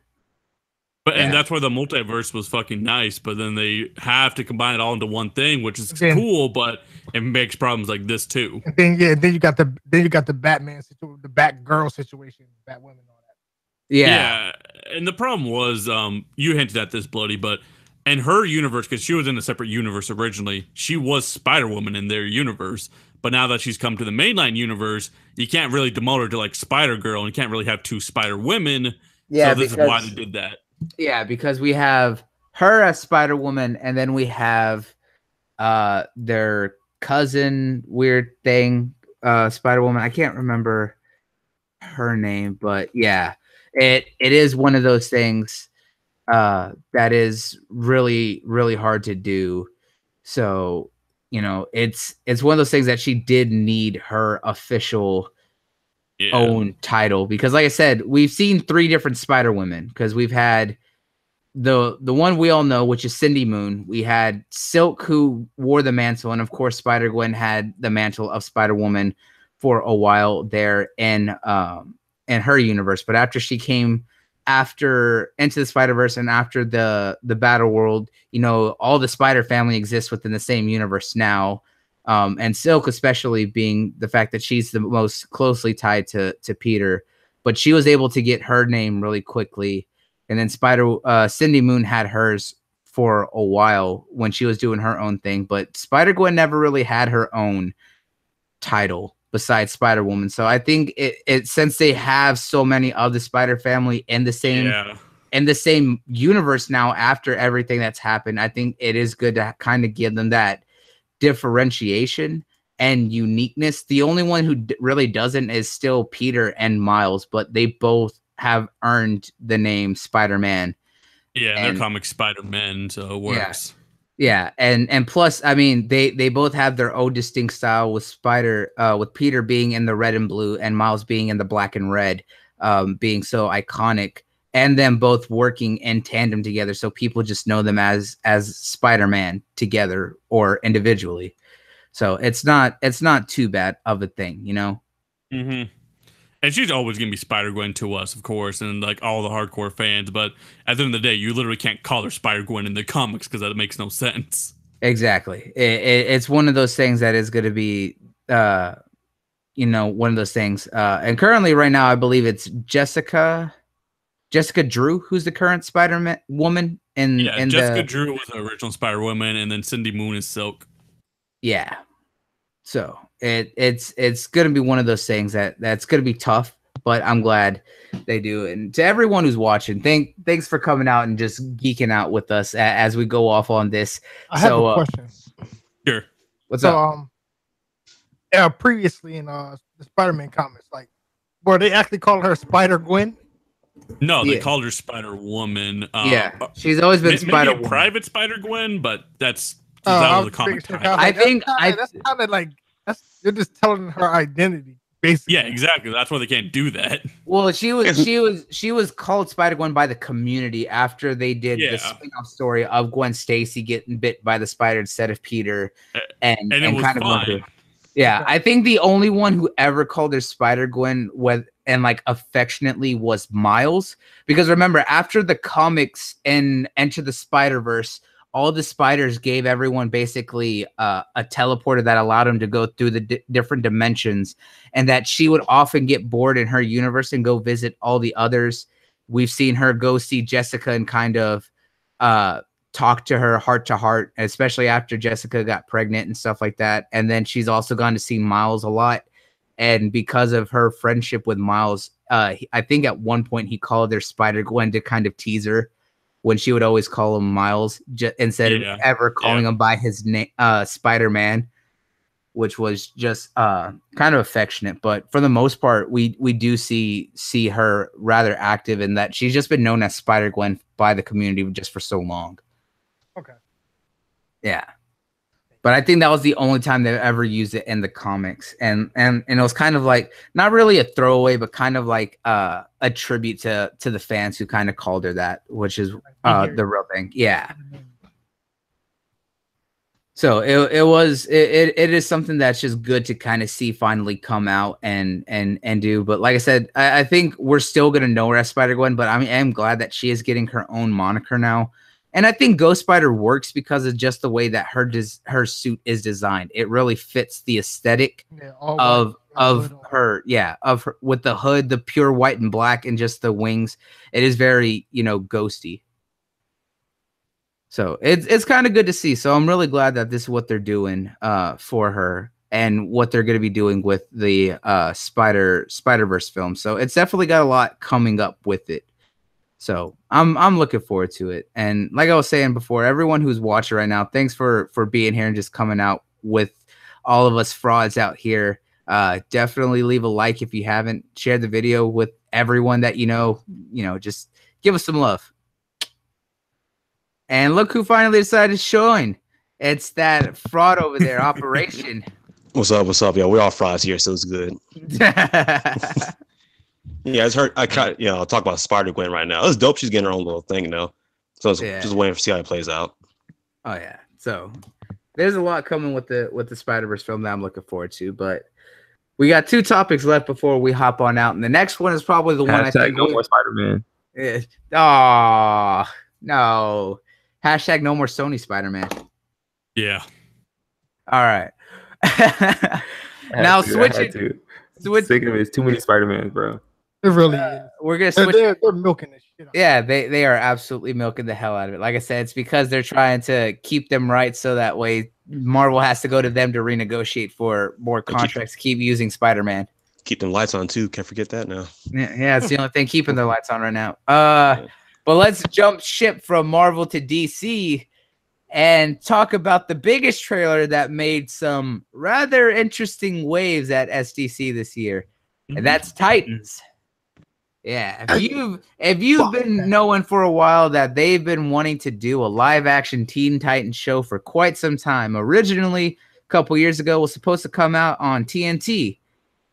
But and that's why the multiverse was fucking nice. But then they have to combine it all into one thing, which is cool, but it makes problems like this too. And then you got the Batman situation, the Batgirl situation, Batwoman, all that. Yeah, and the problem was, you hinted at this, Bloody, but in her universe, because she was in a separate universe originally, she was Spider-Woman in their universe. But now that she's come to the mainline universe, you can't really demote her to like Spider-Girl, and you can't really have 2 Spider-Women. Yeah, so this is why they did that. Yeah, because we have her as Spider-Woman, and then we have their cousin weird thing, Spider-Woman. I can't remember her name, but yeah, it is one of those things that is really, really hard to do. So, you know, it's one of those things that she did need her official own title, because like I said, we've seen 3 different Spider-Women, because we've had the one we all know, which is Cindy Moon. We had Silk, who wore the mantle, and of course Spider-Gwen had the mantle of Spider-Woman for a while there in her universe. But after she came into the Spider-Verse and after the Battle World, you know, all the Spider family exists within the same universe now. And Silk, especially, being the fact that she's the most closely tied to Peter, but she was able to get her name really quickly. And then Cindy Moon had hers for a while when she was doing her own thing, but Spider-Gwen never really had her own title besides Spider-Woman. So I think it since they have so many of the Spider family in the same universe now after everything that's happened, I think it is good to kind of give them that differentiation and uniqueness. The only one who really doesn't is still Peter and Miles, but they both have earned the name Spider-Man. Yeah, they're comic Spider-Man, so it works. Yeah, and plus, I mean, they both have their own distinct style, with with Peter being in the red and blue and Miles being in the black and red, being so iconic, and them both working in tandem together, so people just know them as Spider-Man together or individually. So it's not too bad of a thing, you know. Mm-hmm. And she's always going to be Spider-Gwen to us, of course, and like all the hardcore fans. But at the end of the day, you literally can't call her Spider-Gwen in the comics because that makes no sense. Exactly. It's one of those things that is going to be, you know, one of those things. And currently, right now, I believe it's Jessica Drew, who's the current Spider-Man woman. Jessica Drew was the original Spider-Woman, and then Cindy Moon is Silk. Yeah. So it's going to be one of those things that's going to be tough, but I'm glad they do. And to everyone who's watching, thanks for coming out and just geeking out with us as we go off on this. I have a question. Sure. What's up? Previously in the Spider-Man comics, like, were they actually calling her Spider-Gwen? No, they called her Spider-Woman. She's always been Spider-Woman. Private Spider-Gwen, but that was the comic title. I think that's kind of like you're just telling her identity. basically. Yeah, exactly. That's why they can't do that. Well, she was called Spider-Gwen by the community after they did the spin-off story of Gwen Stacy getting bit by the spider instead of Peter, and it was kind of fine. Yeah, I think the only one who ever called her Spider-Gwen and like affectionately was Miles, because remember, after the comics and Enter the Spider-Verse, all the spiders gave everyone basically a teleporter that allowed them to go through the different dimensions, and that she would often get bored in her universe and go visit all the others. We've seen her go see Jessica and kind of talk to her heart to heart, especially after Jessica got pregnant and stuff like that. And then she's also gone to see Miles a lot. And because of her friendship with Miles, I think at one point he called her Spider-Gwen to kind of tease her, when she would always call him Miles instead of ever calling him by his name, Spider-Man, which was just kind of affectionate. But for the most part, we do see her rather active in that she's just been known as Spider-Gwen by the community just for so long. Okay. Yeah. But I think that was the only time they ever used it in the comics. And it was kind of like, not really a throwaway, but kind of like a tribute to the fans who kind of called her that, which is the real thing. Yeah. So it is something that's just good to kind of see finally come out and do. But like I said, I think we're still going to know her as Spider-Gwen, but I am glad that she is getting her own moniker now. And I think Ghost Spider works because of just the way that her suit is designed. It really fits the aesthetic of her with the hood, the pure white and black, and just the wings. It is very, ghosty. So it's kind of good to see. So I'm really glad that this is what they're doing for her and what they're going to be doing with the Spider-Verse film. So it's definitely got a lot coming up with it. So I'm looking forward to it. And like I was saying before, everyone who's watching right now, thanks for being here and just coming out with all of us frauds out here. Definitely leave a like if you haven't. Share the video with everyone that just give us some love. And look who finally decided to join. It's that fraud over there, Operation. What's up, y'all? We're all frauds here, so it's good. Yeah, I talk about Spider-Gwen right now. It's dope. She's getting her own little thing now. So it's just waiting to see how it plays out. Oh yeah. So there's a lot coming with the Spider-Verse film that I'm looking forward to. But we got 2 topics left before we hop on out, and the next one is probably the one I think. No more Spider-Man. Oh no. Hashtag no more Sony Spider-Man. Yeah. All right. Now switching. Sick of it. It's too many Spider-Mans, bro. It really is. We're gonna switch. They're milking this shit out. Yeah, they are absolutely milking the hell out of it. Like I said, it's because they're trying to keep them right, so that way Marvel has to go to them to renegotiate for more contracts. Keep using Spider-Man. Keep them lights on too. Can't forget that now. Yeah, it's the only thing keeping their lights on right now. But let's jump ship from Marvel to DC and talk about the biggest trailer that made some rather interesting waves at SDC this year, and that's Titans. Yeah, if you've been knowing for a while that they've been wanting to do a live action Teen Titans show for quite some time. Originally, a couple years ago, was supposed to come out on TNT.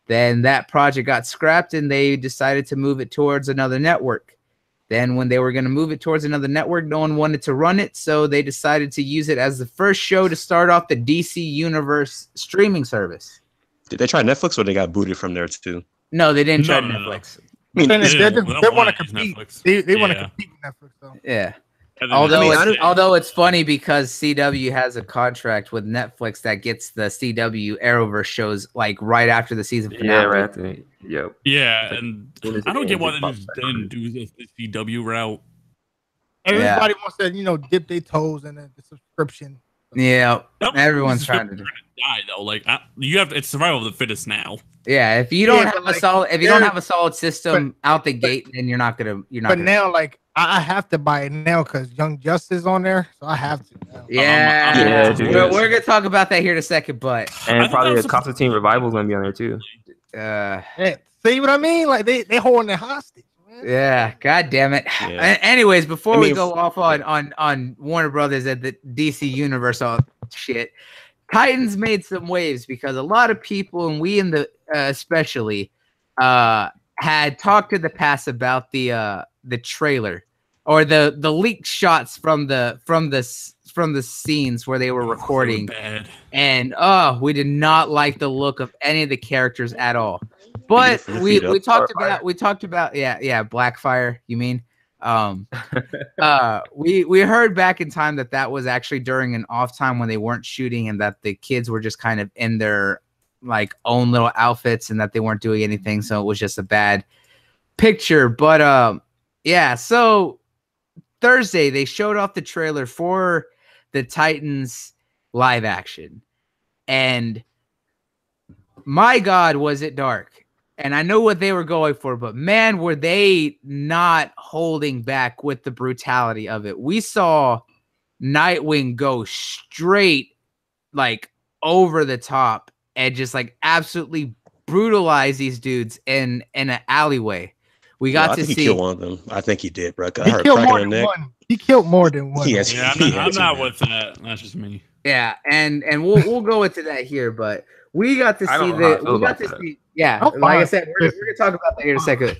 Then that project got scrapped and they decided to move it towards another network. Then when they were going to move it towards another network, no one wanted to run it, so they decided to use it as the first show to start off the DC Universe streaming service. Did they try Netflix or they got booted from there too? No, they didn't try Netflix. I mean, they want to compete. They want to compete with Netflix, though. Yeah. Although it's funny because CW has a contract with Netflix that gets the CW Arrowverse shows like right after the season finale. Yeah, right after. Yep. Yeah, and I don't get why they just didn't do the CW route. Everybody wants to, dip their toes in the subscription. Yeah, everyone's trying to die though. Like you have it's survival of the fittest now. Yeah, if you don't have a solid system out the gate, then you're not gonna. But now, like I have to buy it now because Young Justice is on there, so I have to. Now. Yeah, we're gonna talk about that here in a second, but probably a Constantine Revival is gonna be on there too. See what I mean? Like they holding it hostage. Yeah, god damn it. Yeah. Anyways, before we go off on Warner Brothers at the DC Universe all shit, Titans made some waves because a lot of people, and we in the especially had talked in the past about the trailer or the leaked shots from the scenes where they were recording, and we did not like the look of any of the characters at all. But we talked about Blackfire, you mean? We heard back in time that was actually during an off time when they weren't shooting, and that the kids were just kind of in their like own little outfits and that they weren't doing anything, so it was just a bad picture. But yeah, so Thursday they showed off the trailer for the Titans live action, and my God, was it dark. And I know what they were going for, but man, were they not holding back with the brutality of it. We saw Nightwing go straight, like, over the top and just, like, absolutely brutalize these dudes in an alleyway. We got to see. He killed one of them. I think he did, bro. He killed more than one. He killed more than one. I'm not with that. That's just me. Yeah, and we'll go into that here, but we got to see like I said, we're gonna talk about that here in a second.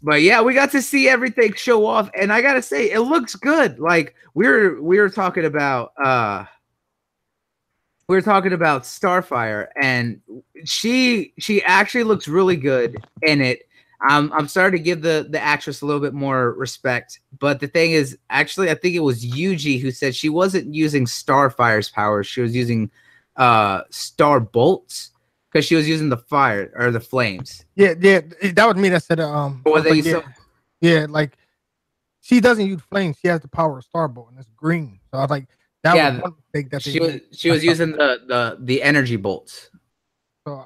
But yeah, we got to see everything show off, and I gotta say, it looks good. Like we were talking about Starfire, and she actually looks really good in it. I'm starting to give the actress a little bit more respect, but the thing is, actually, I think it was Yuji who said she wasn't using Starfire's powers; she was using Star Bolts, because she was using the fire or the flames. Yeah, that was me that said like she doesn't use flames; she has the power of Starbolt, and it's green. So I was like, that was one thing that she was using the energy bolts. So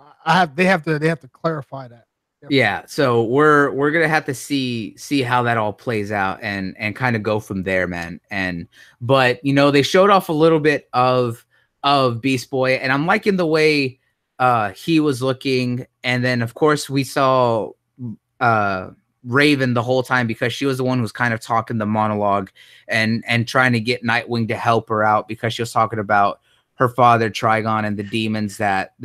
they have to clarify that. Yeah, so we're gonna have to see how that all plays out and kind of go from there, man. But they showed off a little bit of Beast Boy, and I'm liking the way he was looking. And then of course we saw Raven the whole time, because she was the one who was kind of talking the monologue and trying to get Nightwing to help her out, because she was talking about her father Trigon and the demons that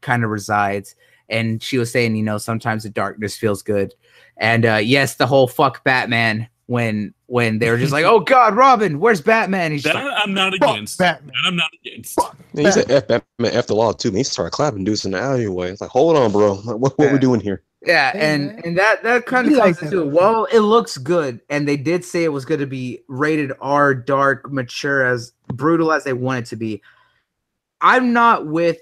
kind of resides. And she was saying, sometimes the darkness feels good. And yes, the whole fuck Batman, when they were just like, oh God, Robin, where's Batman? He's that like, I'm not against. Batman. That I'm not against. He said F Batman, F the law too. And he started clapping dudes in the alleyway. It's like, hold on, bro. What we doing here? Yeah, and that kind of comes into it. Well, it looks good, and they did say it was going to be rated R, dark, mature, as brutal as they want it to be. I'm not with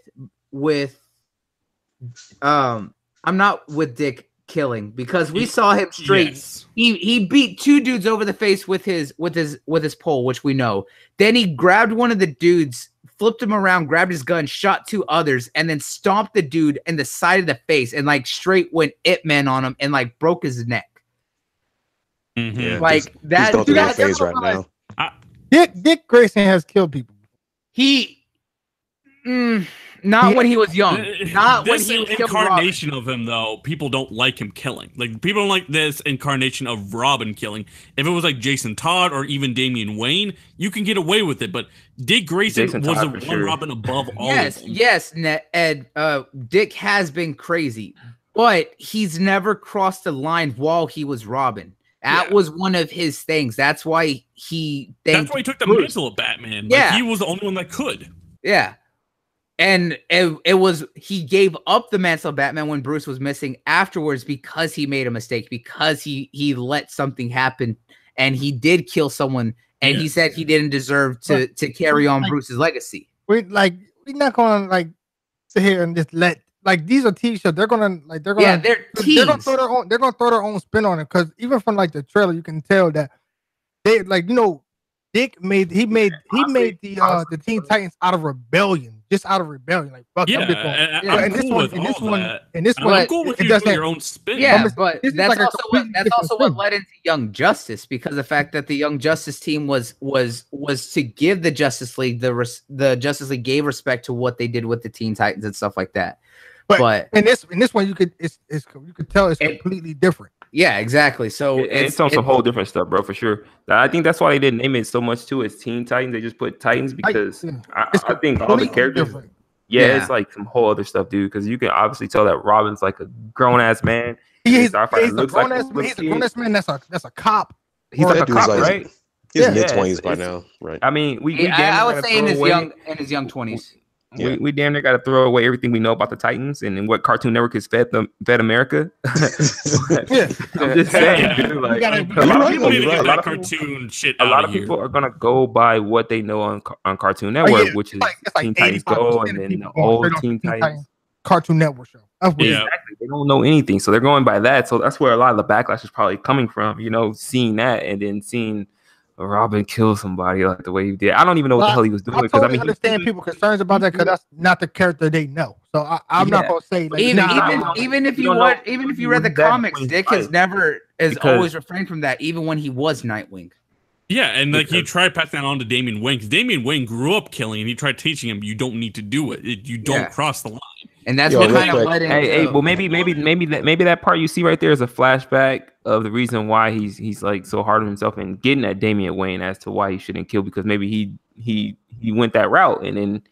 Dick killing, because we saw him straight. Yes. He beat two dudes over the face with his pole, which we know. Then he grabbed one of the dudes, flipped him around, grabbed his gun, shot two others, and then stomped the dude in the side of the face and like straight went Ip Man on him and like broke his neck. Mm-hmm. Yeah, like he's going through that phase right now. Dick Grayson has killed people. Not when he was young. Not when this he was incarnation of him, though. People don't like him killing. Like, people don't like this incarnation of Robin killing. If it was like Jason Todd or even Damian Wayne, you can get away with it. But Dick Grayson was the one Robin above all of them. Yes, Ed. Dick has been crazy, but he's never crossed the line while he was Robin. That was one of his things. That's why he took the mantle of Batman. Like, he was the only one that could. Yeah. And it was, he gave up the mantle of Batman when Bruce was missing afterwards, because he made a mistake, because he let something happen, and he did kill someone, and he said he didn't deserve to carry on Bruce's legacy. We're not gonna sit here and just let, these are TV shows. They're gonna they're throw their own spin on it, because even from the trailer you can tell that they Dick made the Teen Titans out of rebellion. Just out of rebellion, fuck. I'm cool with you doing your own spin. Yeah, but that's also what led into Young Justice, because the fact that the Young Justice team was to give the Justice League the Justice League gave respect to what they did with the Teen Titans and stuff like that. But in this one, you could tell it's completely different. Yeah, exactly. So it's on some whole different stuff, bro, for sure. I think that's why they didn't name it so much too as Teen Titans. They just put Titans because I think all the characters. Yeah. it's like some whole other stuff, dude. Because you can obviously tell that Robin's like a grown ass man. He's Starfire a looks grown like ass man. He's a grown ass man. That's a cop. He's like a dude's cop, like- right? He's Yeah. mid-20s by it's- now, right? I mean, we I would gotta say in throw his away- young 20s. Yeah. We damn near got to throw away everything we know about the Titans and what Cartoon Network has fed America. Yeah. I'm just saying, dude. Like, gotta- a lot of right, people, you're right. a that lot of people, cartoon shit a out lot of of here. people are gonna go by what they know on Cartoon Oh, Network, yeah. which is It's like Teen Titans 85% Go, of and then people the going old straight off Teen the Titans. Cartoon Network show. That's what Yeah. Exactly. They don't know anything, so they're going by that. So that's where a lot of the backlash is probably coming from. You know, seeing that and then seeing Robin kill somebody like the way he did. I don't even know what the hell he was doing. I Because totally understand people concerns about that because that's not the character they know. So I'm not gonna say like Even if you read the comics, Dick has Because- always refrained from that, even when he was Nightwing. Yeah, and like he tried passing that on to Damian Wayne because Damian Wayne grew up killing, and he tried teaching him you don't need to do it. You don't cross the line. And that's Yo, what real kind of quick. led into. Hey, well, maybe that part you see right there is a flashback of the reason why he's like so hard on himself and getting at Damian Wayne as to why he shouldn't kill, because maybe he went that route and then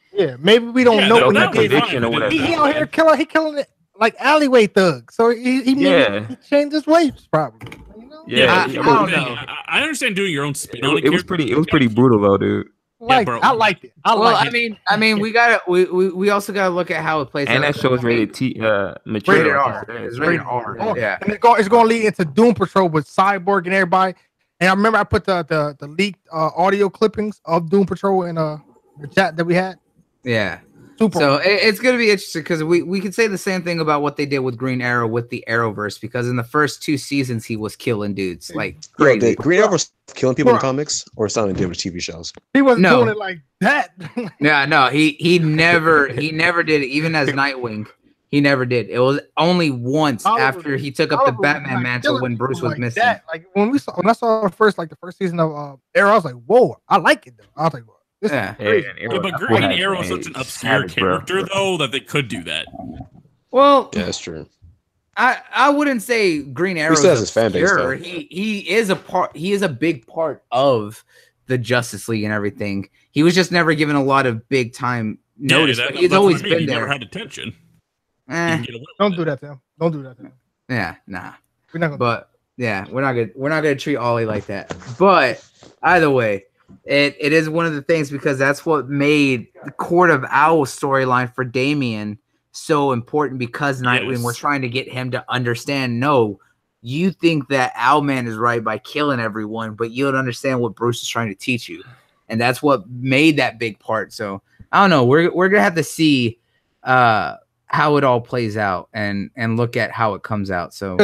maybe we don't know what that he did. conviction or whatever. He out here killing it like alleyway thugs. So he changed his ways probably. You know? Yeah, I don't know. I understand doing your own spin on it was pretty brutal though, dude. bro. I liked it. I mean, we also gotta look at how it plays. And out. that show is rated mature. Rated like R. you said. It's rated R. Oh, Yeah. and it's going to lead into Doom Patrol with Cyborg and everybody. And I remember I put the leaked audio clippings of Doom Patrol in the chat that we had. Yeah. Super. So it's going to be interesting because we could say the same thing about what they did with Green Arrow with the Arrowverse, because in the first 2 seasons he was killing dudes like Yo, crazy. did Green Arrow was killing people in comics or something to do with TV shows? He wasn't No. doing it like that. Yeah, no, he never did it. Even as Nightwing, he never did. It was only once after he took up the Batman mantle when Bruce was missing. That. Like when I saw the first season of Arrow, I was like, whoa, I like it though. I was like, well, this is Yeah. crazy. But Green Arrow is such an obscure character, though, that they could do that. Well, Yeah, that's true. I wouldn't say Green Arrow still has is his fan base, obscure. though. He is a part. He is a big part of the Justice League and everything. He was just never given a lot of big time notice. But he's always been He there. never had attention. He Eh, can get away with Don't it. do that to him. Don't do that to him. yeah, nah. We're not gonna. But yeah, we're not gonna treat Ollie like that. But either way, it is one of the things, because that's what made the Court of Owls storyline for Damian so important, because Nightwing Yes. we're trying to get him to understand, no, you think that Owlman is right by killing everyone, but you don't understand what Bruce is trying to teach you. And that's what made that big part. So I don't know. We're gonna have to see how it all plays out and look at how it comes out. So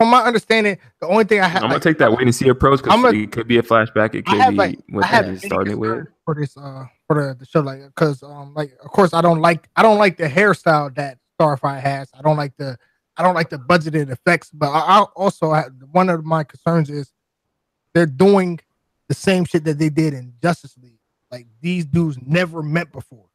From my understanding, the only thing I have, I'm gonna take that wait and see approach because it could be a flashback. It could be what they're starting with for this for the show, like because like of course I don't like the hairstyle that Starfire has. I don't like the budgeted effects, but I also have, one of my concerns is they're doing the same shit that they did in Justice League. Like these dudes never met before.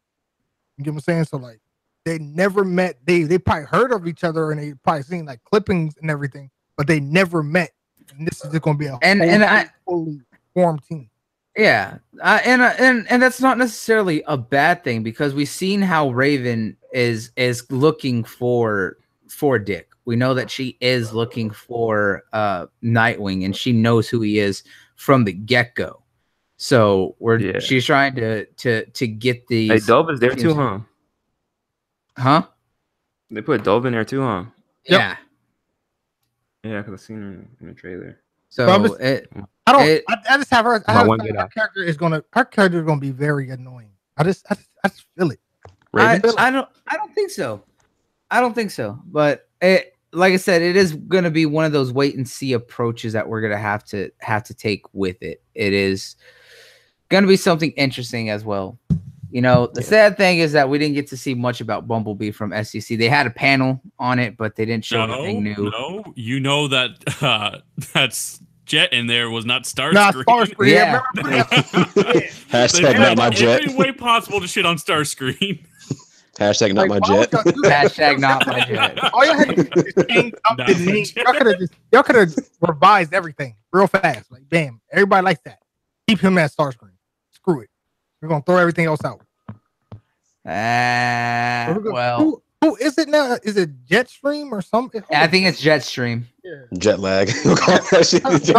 You get what I'm saying? So like they never met. They probably heard of each other and they probably seen like clippings and everything, but they never met. And this is just going to be a fully formed team. Yeah, and that's not necessarily a bad thing, because we've seen how Raven is looking for Dick. We know that she is looking for Nightwing, and she knows who he is from the get-go. So she's trying to get these. Hey, Dove is there too, huh? Huh? They put Dove in there too, huh? Yeah. Yeah, because I've seen her in the trailer. So I just have her. Her character is gonna be very annoying. I just feel it. I don't think so. I don't think so. But like I said, it is gonna be one of those wait and see approaches that we're gonna have to take with it. It is gonna be something interesting as well. You know, the sad thing is that we didn't get to see much about Bumblebee from SDCC. They had a panel on it, but they didn't show anything new. No, you know that that's Jet in there was not Starscream. Not Starscream. Yeah. Hashtag not my jet. Every way possible to shit on Starscreen. Hashtag not my jet. Hashtag not my jet. All y'all had to do is change up the name. Y'all could have revised everything real fast. Like, bam, everybody likes that. Keep him as Starscream. Screw it. We're gonna throw everything else out. Well, who is it now? Is it Jetstream or something? I think it's Jetstream. Jet lag. It's not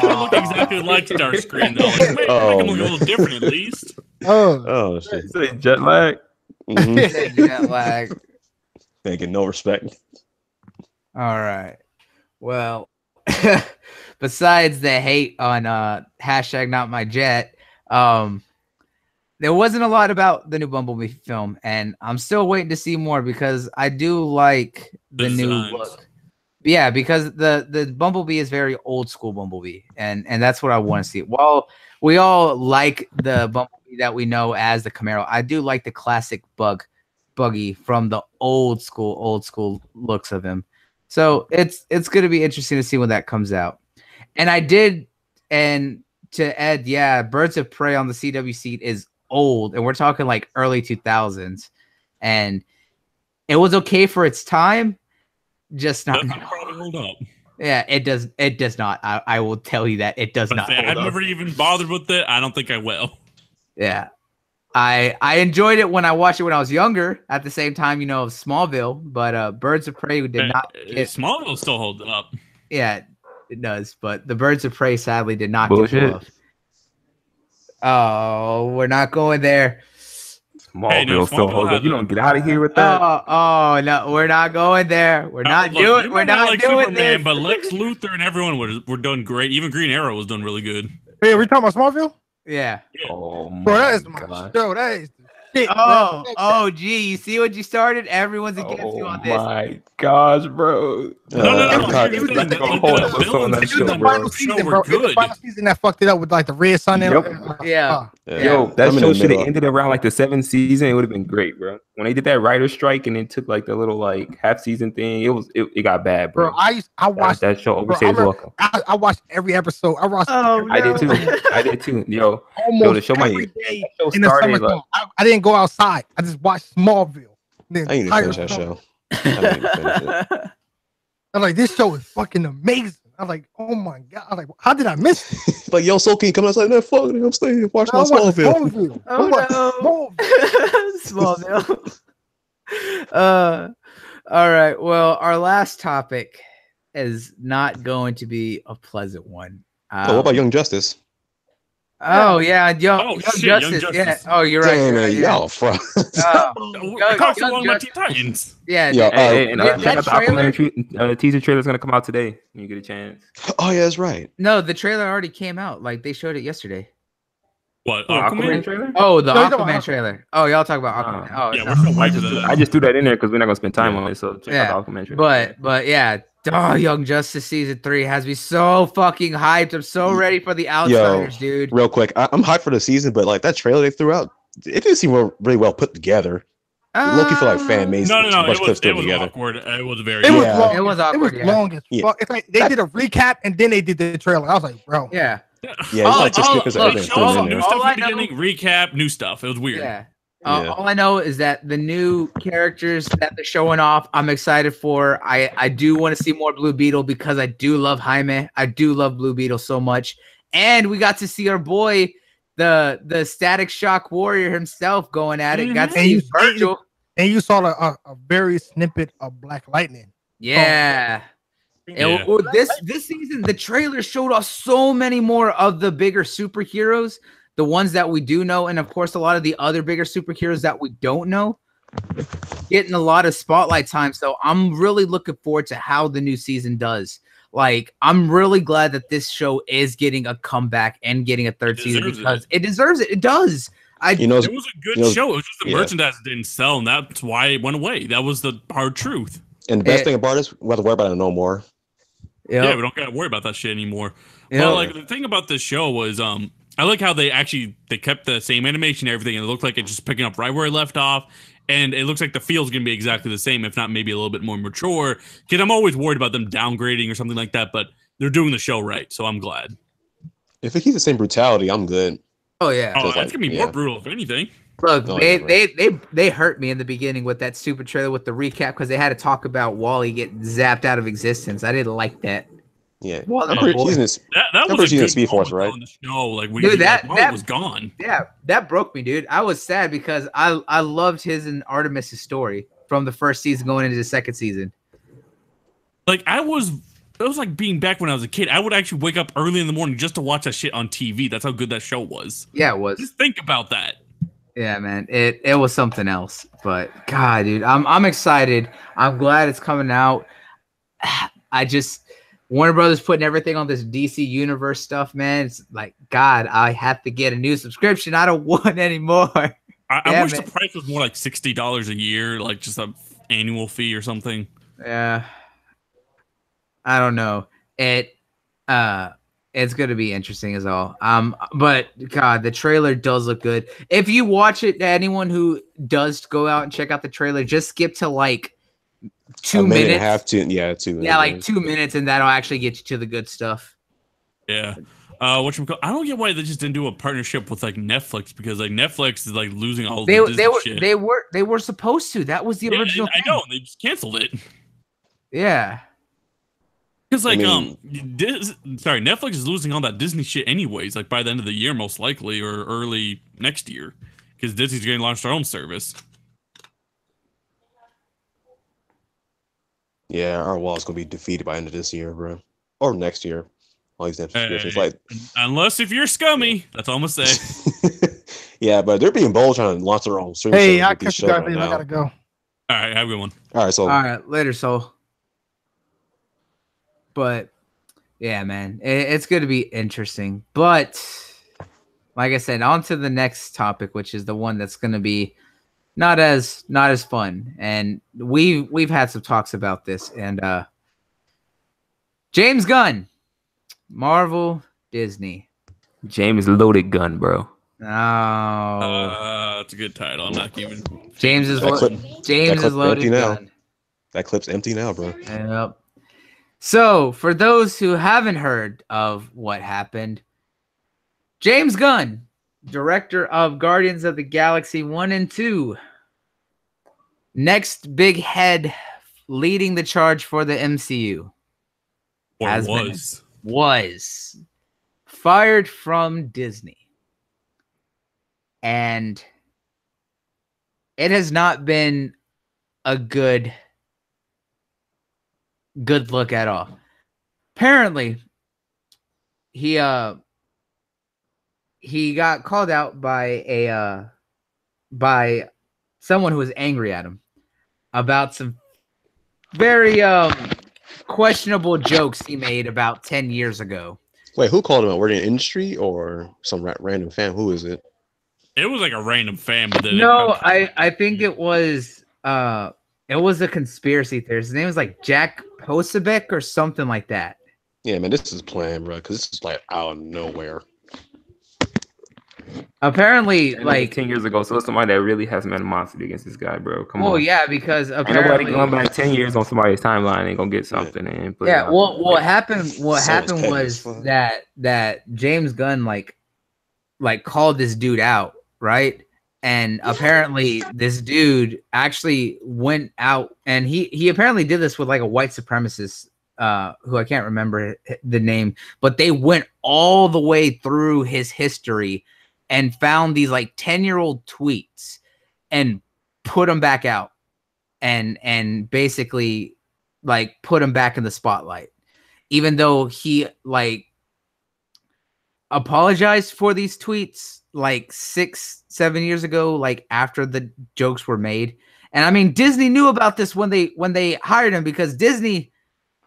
gonna look exactly like Starscream though. Make them look a little different at least. Oh shit! Say jet lag. Jet lag. They get no respect. All right. Well, besides the hate on hashtag not my jet, there wasn't a lot about the new Bumblebee film, and I'm still waiting to see more because I do like the new look. Yeah, because the Bumblebee is very old school Bumblebee, and that's what I want to see. While we all like the Bumblebee that we know as the Camaro, I do like the classic buggy from the old school looks of him. So it's gonna be interesting to see when that comes out. And to Ed, yeah, Birds of Prey on the CW seat is old, and we're talking like early 2000s, and it was okay for its time, just not now. Probably hold up. Yeah, it does not. I will tell you that it does not. I've never even bothered with it. I don't think I will. Yeah, I enjoyed it when I watched it when I was younger. At the same time, of Smallville, but Birds of Prey did not. Smallville still holds up. Yeah, it does, but the Birds of Prey sadly did not Bullshit. get love. Oh, we're not going there. Smallville still holds up. You don't get out of here with that. Oh no, we're not going there. We're not doing. We're not like doing Superman, this. but Lex Luthor and everyone were doing great. Even Green Arrow was doing really good. Hey, we talking about Smallville? Yeah. Oh my Bro, that is my God. show. That is the shit. Oh, gee, you see what you started? Everyone's against you on this. Oh my gosh, bro. No. The final season, bro. The final season that fucked it up with like the Red Sun. Yeah. Yo, that show should have ended around like the 7th season. It would have been great, bro. When they did that writer strike and then took like the little like half season thing, it got bad, bro. I watched that show overstays welcome. I watched every episode. I did too. Yo, almost the show every day in the summertime. I didn't go outside. I just watched Smallville. I ain't even finish that show. I didn't even finish it. I'm like, this show is fucking amazing. I'm like, oh my God. I'm like, how did I miss it? Like, yo, so can you come outside? No, fuck it. I'm staying. Watch my Smallville. Smallville. All right. Well, our last topic is not going to be a pleasant one. What about Young Justice? Oh yeah, Young Justice. Yeah. Oh, you're right. Damn, man, y'all from. Titans. Yeah. And check out the Aquaman teaser trailer's gonna come out today when you get a chance. Oh yeah, that's right. No, the trailer already came out. Like they showed it yesterday. What Aquaman trailer? Oh, the Aquaman trailer. Oh, y'all talk about Aquaman. I just threw that in there because we're not gonna spend time on it. So check out the Aquaman trailer. But yeah. Oh, Young Justice season 3 has me so fucking hyped. I'm so ready for the Outsiders, dude. Real quick, I'm hyped for the season, but like that trailer they threw out, it didn't seem really well put together. Look, feel like fan made No. It was together. awkward. It was very. It was awkward. It was long as fuck. It's like they did a recap and then they did the trailer. I was like, bro. Yeah. Yeah. It's like snippets of everything. New stuff at the beginning, recap, new stuff. It was weird. Yeah. All I know is that the new characters that they're showing off, I'm excited for. I do want to see more Blue Beetle because I do love Jaime. I do love Blue Beetle so much. And we got to see our boy, the Static Shock Warrior himself going at it. Got to see Virgil. And you saw a very snippet of Black Lightning. Yeah. This season, the trailer showed off so many more of the bigger superheroes. The ones that we do know, and of course, a lot of the other bigger superheroes that we don't know, getting a lot of spotlight time. So I'm really looking forward to how the new season does. Like, I'm really glad that this show is getting a comeback and getting a third season because it deserves it. It does. It was a good show. It was just the merchandise didn't sell, and that's why it went away. That was the hard truth. And the best thing about it is we have to worry about it no more. Yeah, we don't got to worry about that shit anymore. But like the thing about this show was, I like how they kept the same animation and everything, and it looked like it's just picking up right where it left off. And it looks like the feel's going to be exactly the same, if not maybe a little bit more mature. Because I'm always worried about them downgrading or something like that, but they're doing the show right, so I'm glad. If it keeps the same brutality, I'm good. Oh, yeah. Oh, it's going to be more brutal, if anything. Look, they hurt me in the beginning with that stupid trailer with the recap because they had to talk about Wally getting zapped out of existence. I didn't like that. Yeah, Well, I'm my pretty boy. he's in his, That I'm was pretty a sure he's in good Speed Force, moment right? on the show. Like when Dude, he that was gone. yeah, that broke me, dude. I was sad because I loved his and Artemis's story from the first season going into the second season. Like it was like being back when I was a kid. I would actually wake up early in the morning just to watch that shit on TV. That's how good that show was. Yeah, it was. Just think about that. Yeah, man. It was something else. But God, dude, I'm excited. I'm glad it's coming out. I just Warner Brothers putting everything on this DC Universe stuff, man. It's like, God, I have to get a new subscription. I don't want any more. I wish the price was more like $60 a year, like just an annual fee or something. Yeah. I don't know. It's gonna be interesting as all. But God, the trailer does look good. If you watch it, anyone who does go out and check out the trailer, just skip to like 2 minutes. And a half to 2 minutes. Yeah, like 2 minutes, and that'll actually get you to the good stuff. Yeah. I don't get why they just didn't do a partnership with like Netflix, because like Netflix is like losing all the Disney shit. They were supposed to. That was the original. I know, they just canceled it. Yeah. Because like Netflix is losing all that Disney shit anyways, like by the end of the year most likely, or early next year, because Disney's going to launch their own service. Yeah, our wall's gonna be defeated by the end of this year, bro, or next year. All these subscriptions, like unless if you're scummy, that's all I'm gonna say. Yeah, but they're being bold trying to launch their own streaming. Hey, I catch you guys later. I gotta go. All right, have a good one. All right, later, Soul. But yeah, man, it's going to be interesting. But like I said, on to the next topic, which is the one that's going to be not as fun. And we've had some talks about this. And James Gunn, Marvel, Disney. James Loaded Gun, bro. Oh, that's a good title. I'm not even. James is loaded gun. That clip's empty now, bro. Yep. So, for those who haven't heard of what happened, James Gunn, director of Guardians of the Galaxy 1 and 2, next big head leading the charge for the MCU, was fired from Disney. And it has not been a good look at all. Apparently, he got called out by someone who was angry at him about some very questionable jokes he made about 10 years ago. Wait, who called him out? Were they in industry or some random fan? Who is it? It was like a random fan. But no, I think it was a conspiracy theorist. His name was like Jack Posebek or something like that. Yeah, man, this is planned, bro, because this is like out of nowhere. Apparently, like 10 years ago, so it's somebody that really has animosity against this guy, bro. Come on. Well, yeah, because apparently nobody going back 10 years on somebody's timeline and gonna get something and put it out. Well, what happened was that James Gunn like called this dude out, right? And apparently this dude actually went out, and he apparently did this with like a white supremacist who I can't remember the name, but they went all the way through his history and found these like 10-year-old tweets and put them back out and basically like put him back in the spotlight, even though he like apologized for these tweets like 6-7 years ago, like after the jokes were made. And I mean, Disney knew about this when they hired him, because Disney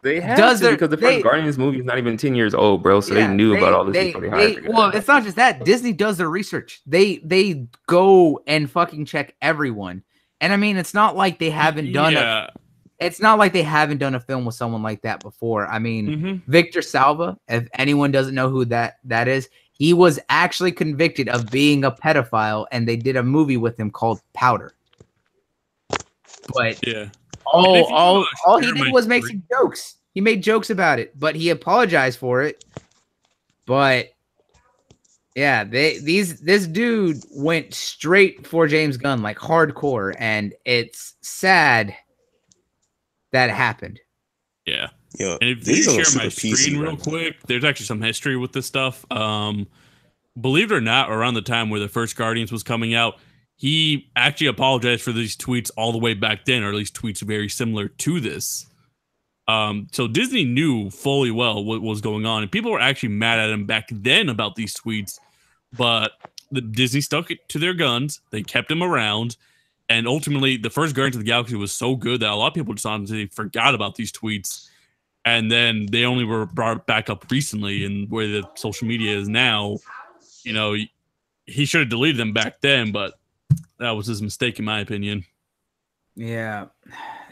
because the first Guardians movie is not even 10 years old, bro. So they knew about all this before they hired the guy. Well, it's not just that. Disney does their research. They go and fucking check everyone. And I mean, it's not like they haven't done it's not like they haven't done a film with someone like that before. I mean, Victor Salva, if anyone doesn't know who that is, he was actually convicted of being a pedophile, and they did a movie with him called Powder. But all he did was make some jokes. He made jokes about it, but he apologized for it. But yeah, this dude went straight for James Gunn, like hardcore, and it's sad that it happened. Yeah. Yeah. And if you share my screen real quick, there's actually some history with this stuff. Believe it or not, around the time where the first Guardians was coming out, he actually apologized for these tweets all the way back then, or at least tweets very similar to this. So Disney knew fully well what was going on, and people were actually mad at him back then about these tweets. But Disney stuck to their guns. They kept him around, and ultimately, the first Guardians of the Galaxy was so good that a lot of people just honestly forgot about these tweets. And then they only were brought back up recently, and where the social media is now, you know, he should have deleted them back then, but that was his mistake, in my opinion. Yeah,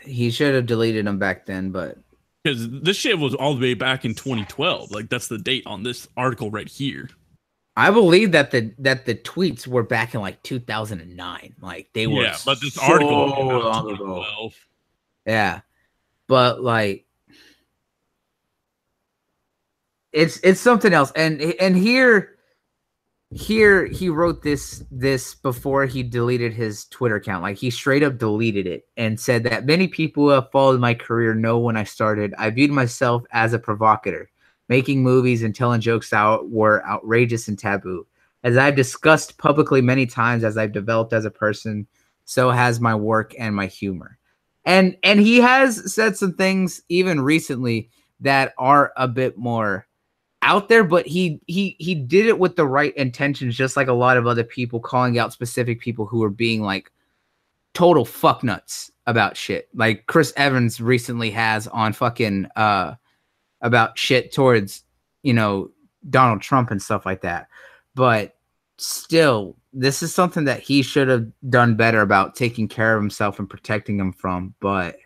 he should have deleted them back then, but because this shit was all the way back in 2012. Like, that's the date on this article right here. I believe that the tweets were back in like 2009. Like they were, but this so article long ago. Yeah, but like it's something else. And here he wrote this before he deleted his Twitter account. Like he straight up deleted it and said that many people who have followed my career know when I started, I viewed myself as a provocateur. Making movies and telling jokes out were outrageous and taboo. As I've discussed publicly many times, as I've developed as a person, so has my work and my humor. And he has said some things even recently that are a bit more out there, but he did it with the right intentions, just like a lot of other people, calling out specific people who are being like total fucknuts about shit. Like Chris Evans recently has on fucking about shit towards, you know, Donald Trump and stuff like that. But still, this is something that he should have done better about taking care of himself and protecting him from. But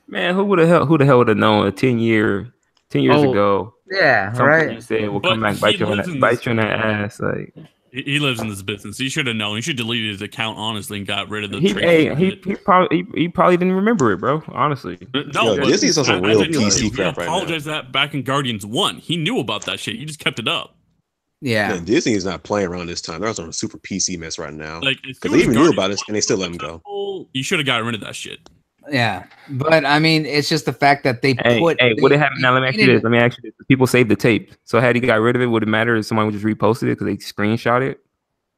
man, who the hell would have known 10 years ago? Yeah, something right. You said will come back bite you in that ass. Like he lives in this business. He should have known. He should delete his account honestly and got rid of the. He probably didn't remember it, bro. Honestly, no. Disney's on some real PC crap right now. He apologized that back in Guardians 1. He knew about that shit. He just kept it up. Yeah, Disney is not playing around this time. They're on a super PC mess right now. Like, because they even knew about it and they still let him go. You should have gotten rid of that shit. Yeah, but I mean, it's just the fact that they put. Hey, what happened? Now let me ask you this. People saved the tape. So had he got rid of it, would it matter if someone would just reposted it because they screenshot it?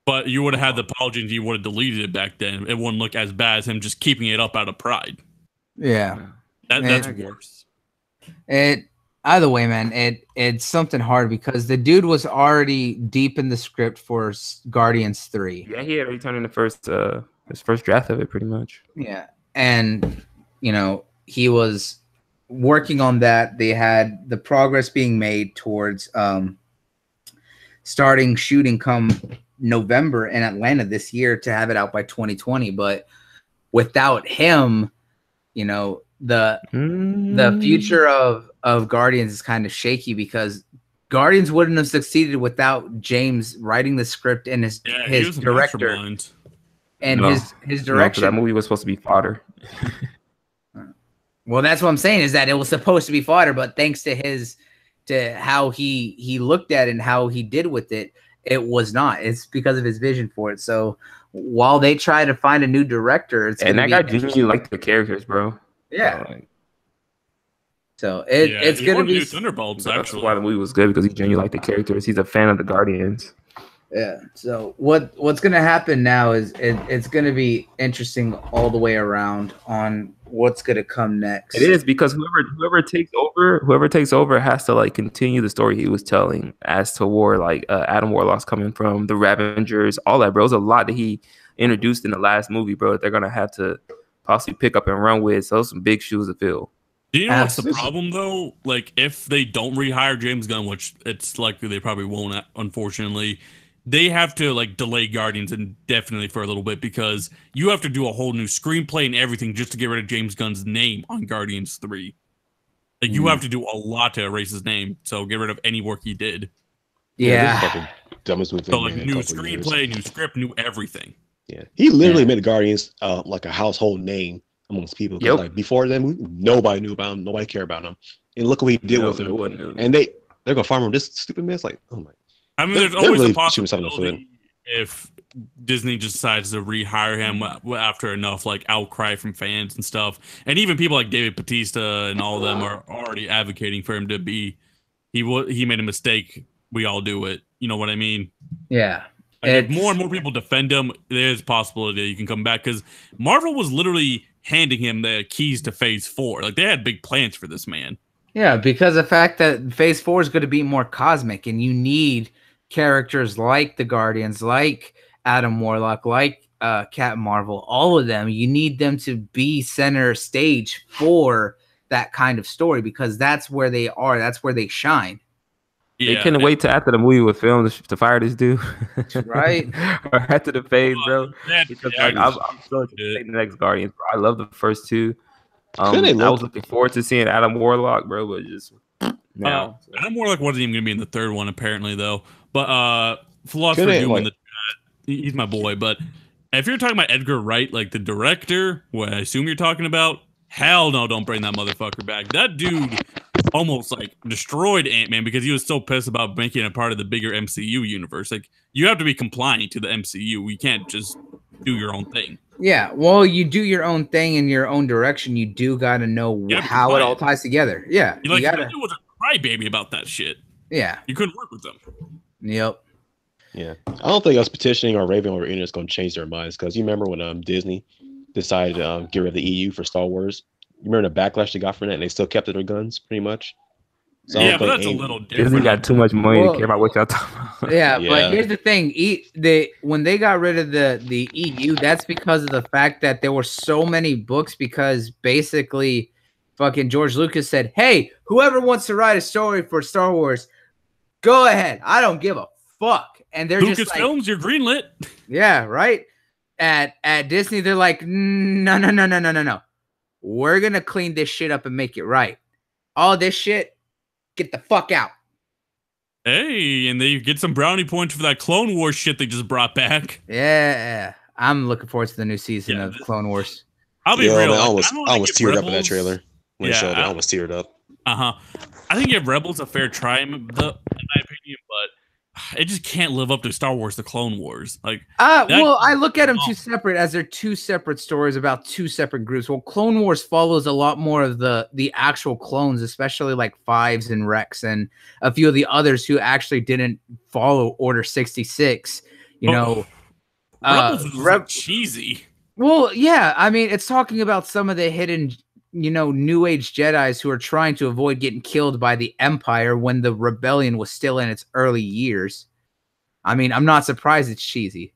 But you would have had the apology and you would have deleted it back then. It wouldn't look as bad as him just keeping it up out of pride. Yeah, that's worse. Either way, man, it's something hard because the dude was already deep in the script for Guardians 3. Yeah, he had already turned in his first draft of it, pretty much. Yeah. And, you know, he was working on that. They had the progress being made towards starting shooting come November in Atlanta this year to have it out by 2020. But without him, you know, the future of Guardians is kind of shaky because Guardians wouldn't have succeeded without James writing the script and his director. And his direction. That movie was supposed to be fodder. Well, that's what I'm saying is that it was supposed to be fodder, but thanks to how he looked at it and how he did with it, it was not. It's because of his vision for it. So while they try to find a new director, and that guy genuinely liked the characters, bro. Yeah. So it's gonna be Thunderbolts. That's why the movie was good because he genuinely liked the characters. He's a fan of the Guardians. Yeah. So what's gonna happen now is it's gonna be interesting all the way around on what's gonna come next. It is because whoever takes over has to like continue the story he was telling as to war, like Adam Warlock's coming from the Ravengers, all that, bro. It's a lot that he introduced in the last movie, bro. That they're gonna have to possibly pick up and run with. So those some big shoes to fill. Do you know what's the problem though? Like if they don't rehire James Gunn, which it's likely they probably won't, unfortunately. They have to like delay Guardians indefinitely for a little bit because you have to do a whole new screenplay and everything just to get rid of James Gunn's name on Guardians 3. Like you have to do a lot to erase his name, so get rid of any work he did. Yeah. Dumbest movie. So like new screenplay, new script, new everything. Yeah, he literally made the Guardians like a household name amongst people. Yep. Like before then, nobody knew about him, nobody cared about him, and look what he did with him. And they're gonna farm him this stupid mess. Like, oh my. I mean, there's always a possibility if Disney just decides to rehire him after enough like outcry from fans and stuff, and even people like David Bautista and all of them are already advocating for him to be. He made a mistake. We all do it. You know what I mean? Yeah. Like if more and more people defend him, there's a possibility you can come back because Marvel was literally handing him the keys to Phase 4. Like they had big plans for this man. Yeah, because the fact that Phase 4 is going to be more cosmic, and you need characters like the Guardians, like Adam Warlock, like Captain Marvel, all of them. You need them to be center stage for that kind of story because that's where they are. That's where they shine. They couldn't wait till after the movie was filmed to fire this dude, right? Or after the phase, bro. Because like I'm so excited the next Guardians. Bro. I love the first two. I was looking forward to seeing Adam Warlock, bro, but just now. Adam Warlock wasn't even going to be in the third one, apparently, though. But Philosopher Doom in the chat, he's my boy. But if you're talking about Edgar Wright, like the director, what I assume you're talking about, hell no, don't bring that motherfucker back. That dude almost like destroyed Ant-Man because he was so pissed about making it a part of the bigger MCU universe. Like you have to be compliant to the MCU. You can't just do your own thing. Yeah, well, you do your own thing in your own direction. You do got to know how it all ties together. Yeah, you gotta. You was a crybaby about that shit. Yeah, you couldn't work with them. Yep. Yeah, I don't think us petitioning or raving over internet is going to change their minds because you remember when Disney decided to get rid of the EU for Star Wars. You remember the backlash they got from that, and they still kept their guns pretty much. So yeah, but that's a little different. Disney got too much money to care about what y'all talking about. Yeah, but here's the thing: when they got rid of the EU, that's because of the fact that there were so many books. Because basically, fucking George Lucas said, "Hey, whoever wants to write a story for Star Wars, go ahead. I don't give a fuck." And they're Lucas just like, Films, you're greenlit. Yeah, right. At Disney, they're like, no. We're gonna clean this shit up and make it right. All this shit, get the fuck out. Hey, and they get some brownie points for that Clone Wars shit they just brought back. Yeah, I'm looking forward to the new season of Clone Wars. I'll be real. Man, like, I almost teared up in that trailer when it showed it. I almost teared up. I think give Rebels a fair try, in my opinion, but it just can't live up to Star Wars: The Clone Wars. Like, well, I look at them two separate as they're two separate stories about two separate groups. Well, Clone Wars follows a lot more of the actual clones, especially like Fives and Rex and a few of the others who actually didn't follow Order 66. Rebels is cheesy. Well, yeah, I mean, it's talking about some of the hidden, New Age Jedis who are trying to avoid getting killed by the Empire when the rebellion was still in its early years. I mean, I'm not surprised it's cheesy.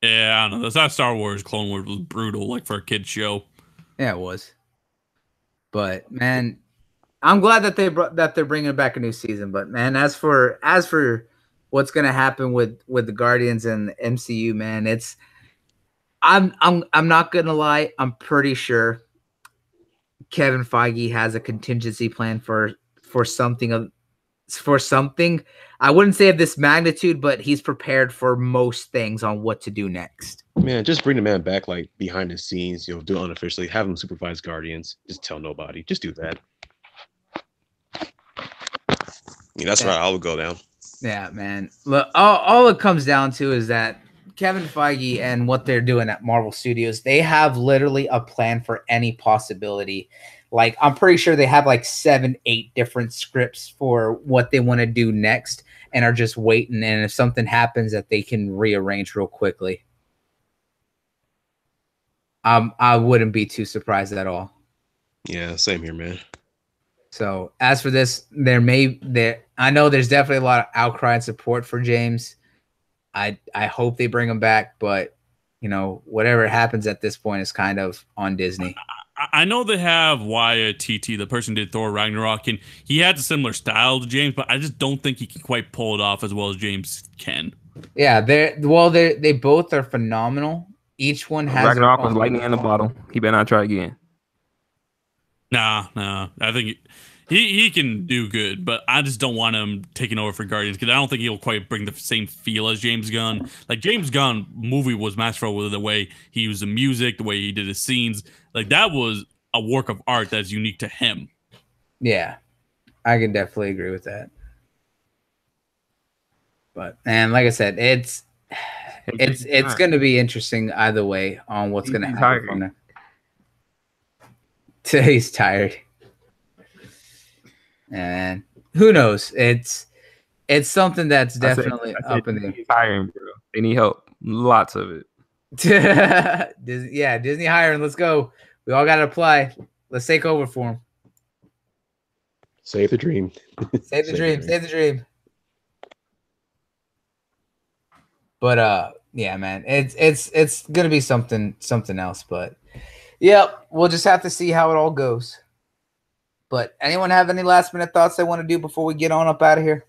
Yeah, I don't know. That Star Wars Clone Wars was brutal, like for a kid's show. Yeah, it was. But man, I'm glad that they're bringing back a new season. But man, as for what's gonna happen with the Guardians and the MCU, man, I'm not gonna lie. I'm pretty sure Kevin Feige has a contingency plan for something. I wouldn't say of this magnitude, but he's prepared for most things on what to do next. Man, just bring the man back like behind the scenes, do it unofficially, have him supervise Guardians. Just tell nobody. Just do that. That's right. I would go down. Yeah, man. Look, all it comes down to is that Kevin Feige and what they're doing at Marvel Studios, they have literally a plan for any possibility. Like, I'm pretty sure they have like 7-8 different scripts for what they want to do next and are just waiting. And if something happens, that they can rearrange real quickly. I wouldn't be too surprised at all. Yeah, same here, man. So as for this, I know there's definitely a lot of outcry and support for James. I hope they bring him back, but whatever happens at this point is kind of on Disney. I know they have Wyatt TT, the person who did Thor Ragnarok, and he had a similar style to James, but I just don't think he can quite pull it off as well as James can. Yeah, they both are phenomenal. Each one has Ragnarok was lightning in the bottle. He better not try again. Nah. I think he can do good, but I just don't want him taking over for Guardians because I don't think he'll quite bring the same feel as James Gunn. Like, James Gunn movie was masterful with the way he used the music, the way he did his scenes. Like, that was a work of art that's unique to him. Yeah, I can definitely agree with that. But, and like I said, it's going to be interesting either way on what's going to happen from there. Today's tired, and who knows? It's something that's definitely up in the air. Hiring, bro. They need help. Lots of it. Disney hiring. Let's go. We all got to apply. Let's take over for them. Save the dream. Save the dream. Save the dream. But yeah, man, it's gonna be something else. But yep, we'll just have to see how it all goes. But anyone have any last minute thoughts they want to do before we get on up out of here?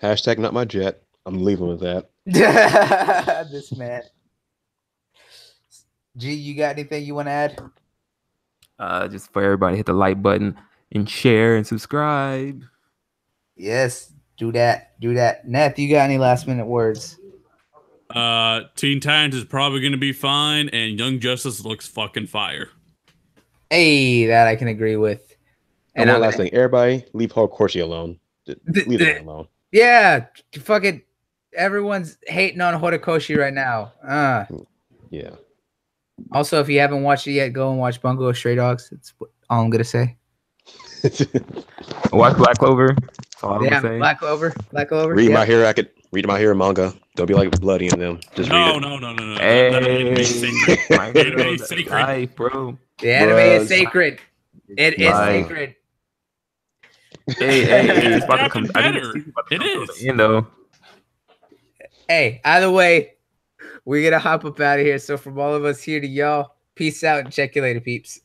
Hashtag not my jet. I'm leaving with that. This man. G, you got anything you want to add? Just for everybody, hit the like button and share and subscribe. Yes, do that. Do that. Neth, you got any last minute words? Teen Titans is probably going to be fine, and Young Justice looks fucking fire. Hey, that I can agree with. And one last thing, everybody, leave Horikoshi alone. Leave it alone. Yeah, fucking everyone's hating on Horikoshi right now. Yeah. Also, if you haven't watched it yet, go and watch Bungo of Stray Dogs. That's all I'm gonna say. Watch Black Clover. That's all I'm Yeah, gonna say. Black Clover. Black Clover. Read yeah. My Hero. Read My Hero manga. Don't be like bloody in them. Just read it. No. Hey, Anime is sacred. Life, bro. The anime is sacred. It is sacred. Hey, it's about to come. Better. It is. You know. Hey, either way, we're gonna hop up out of here. So from all of us here to y'all, peace out and check you later, peeps.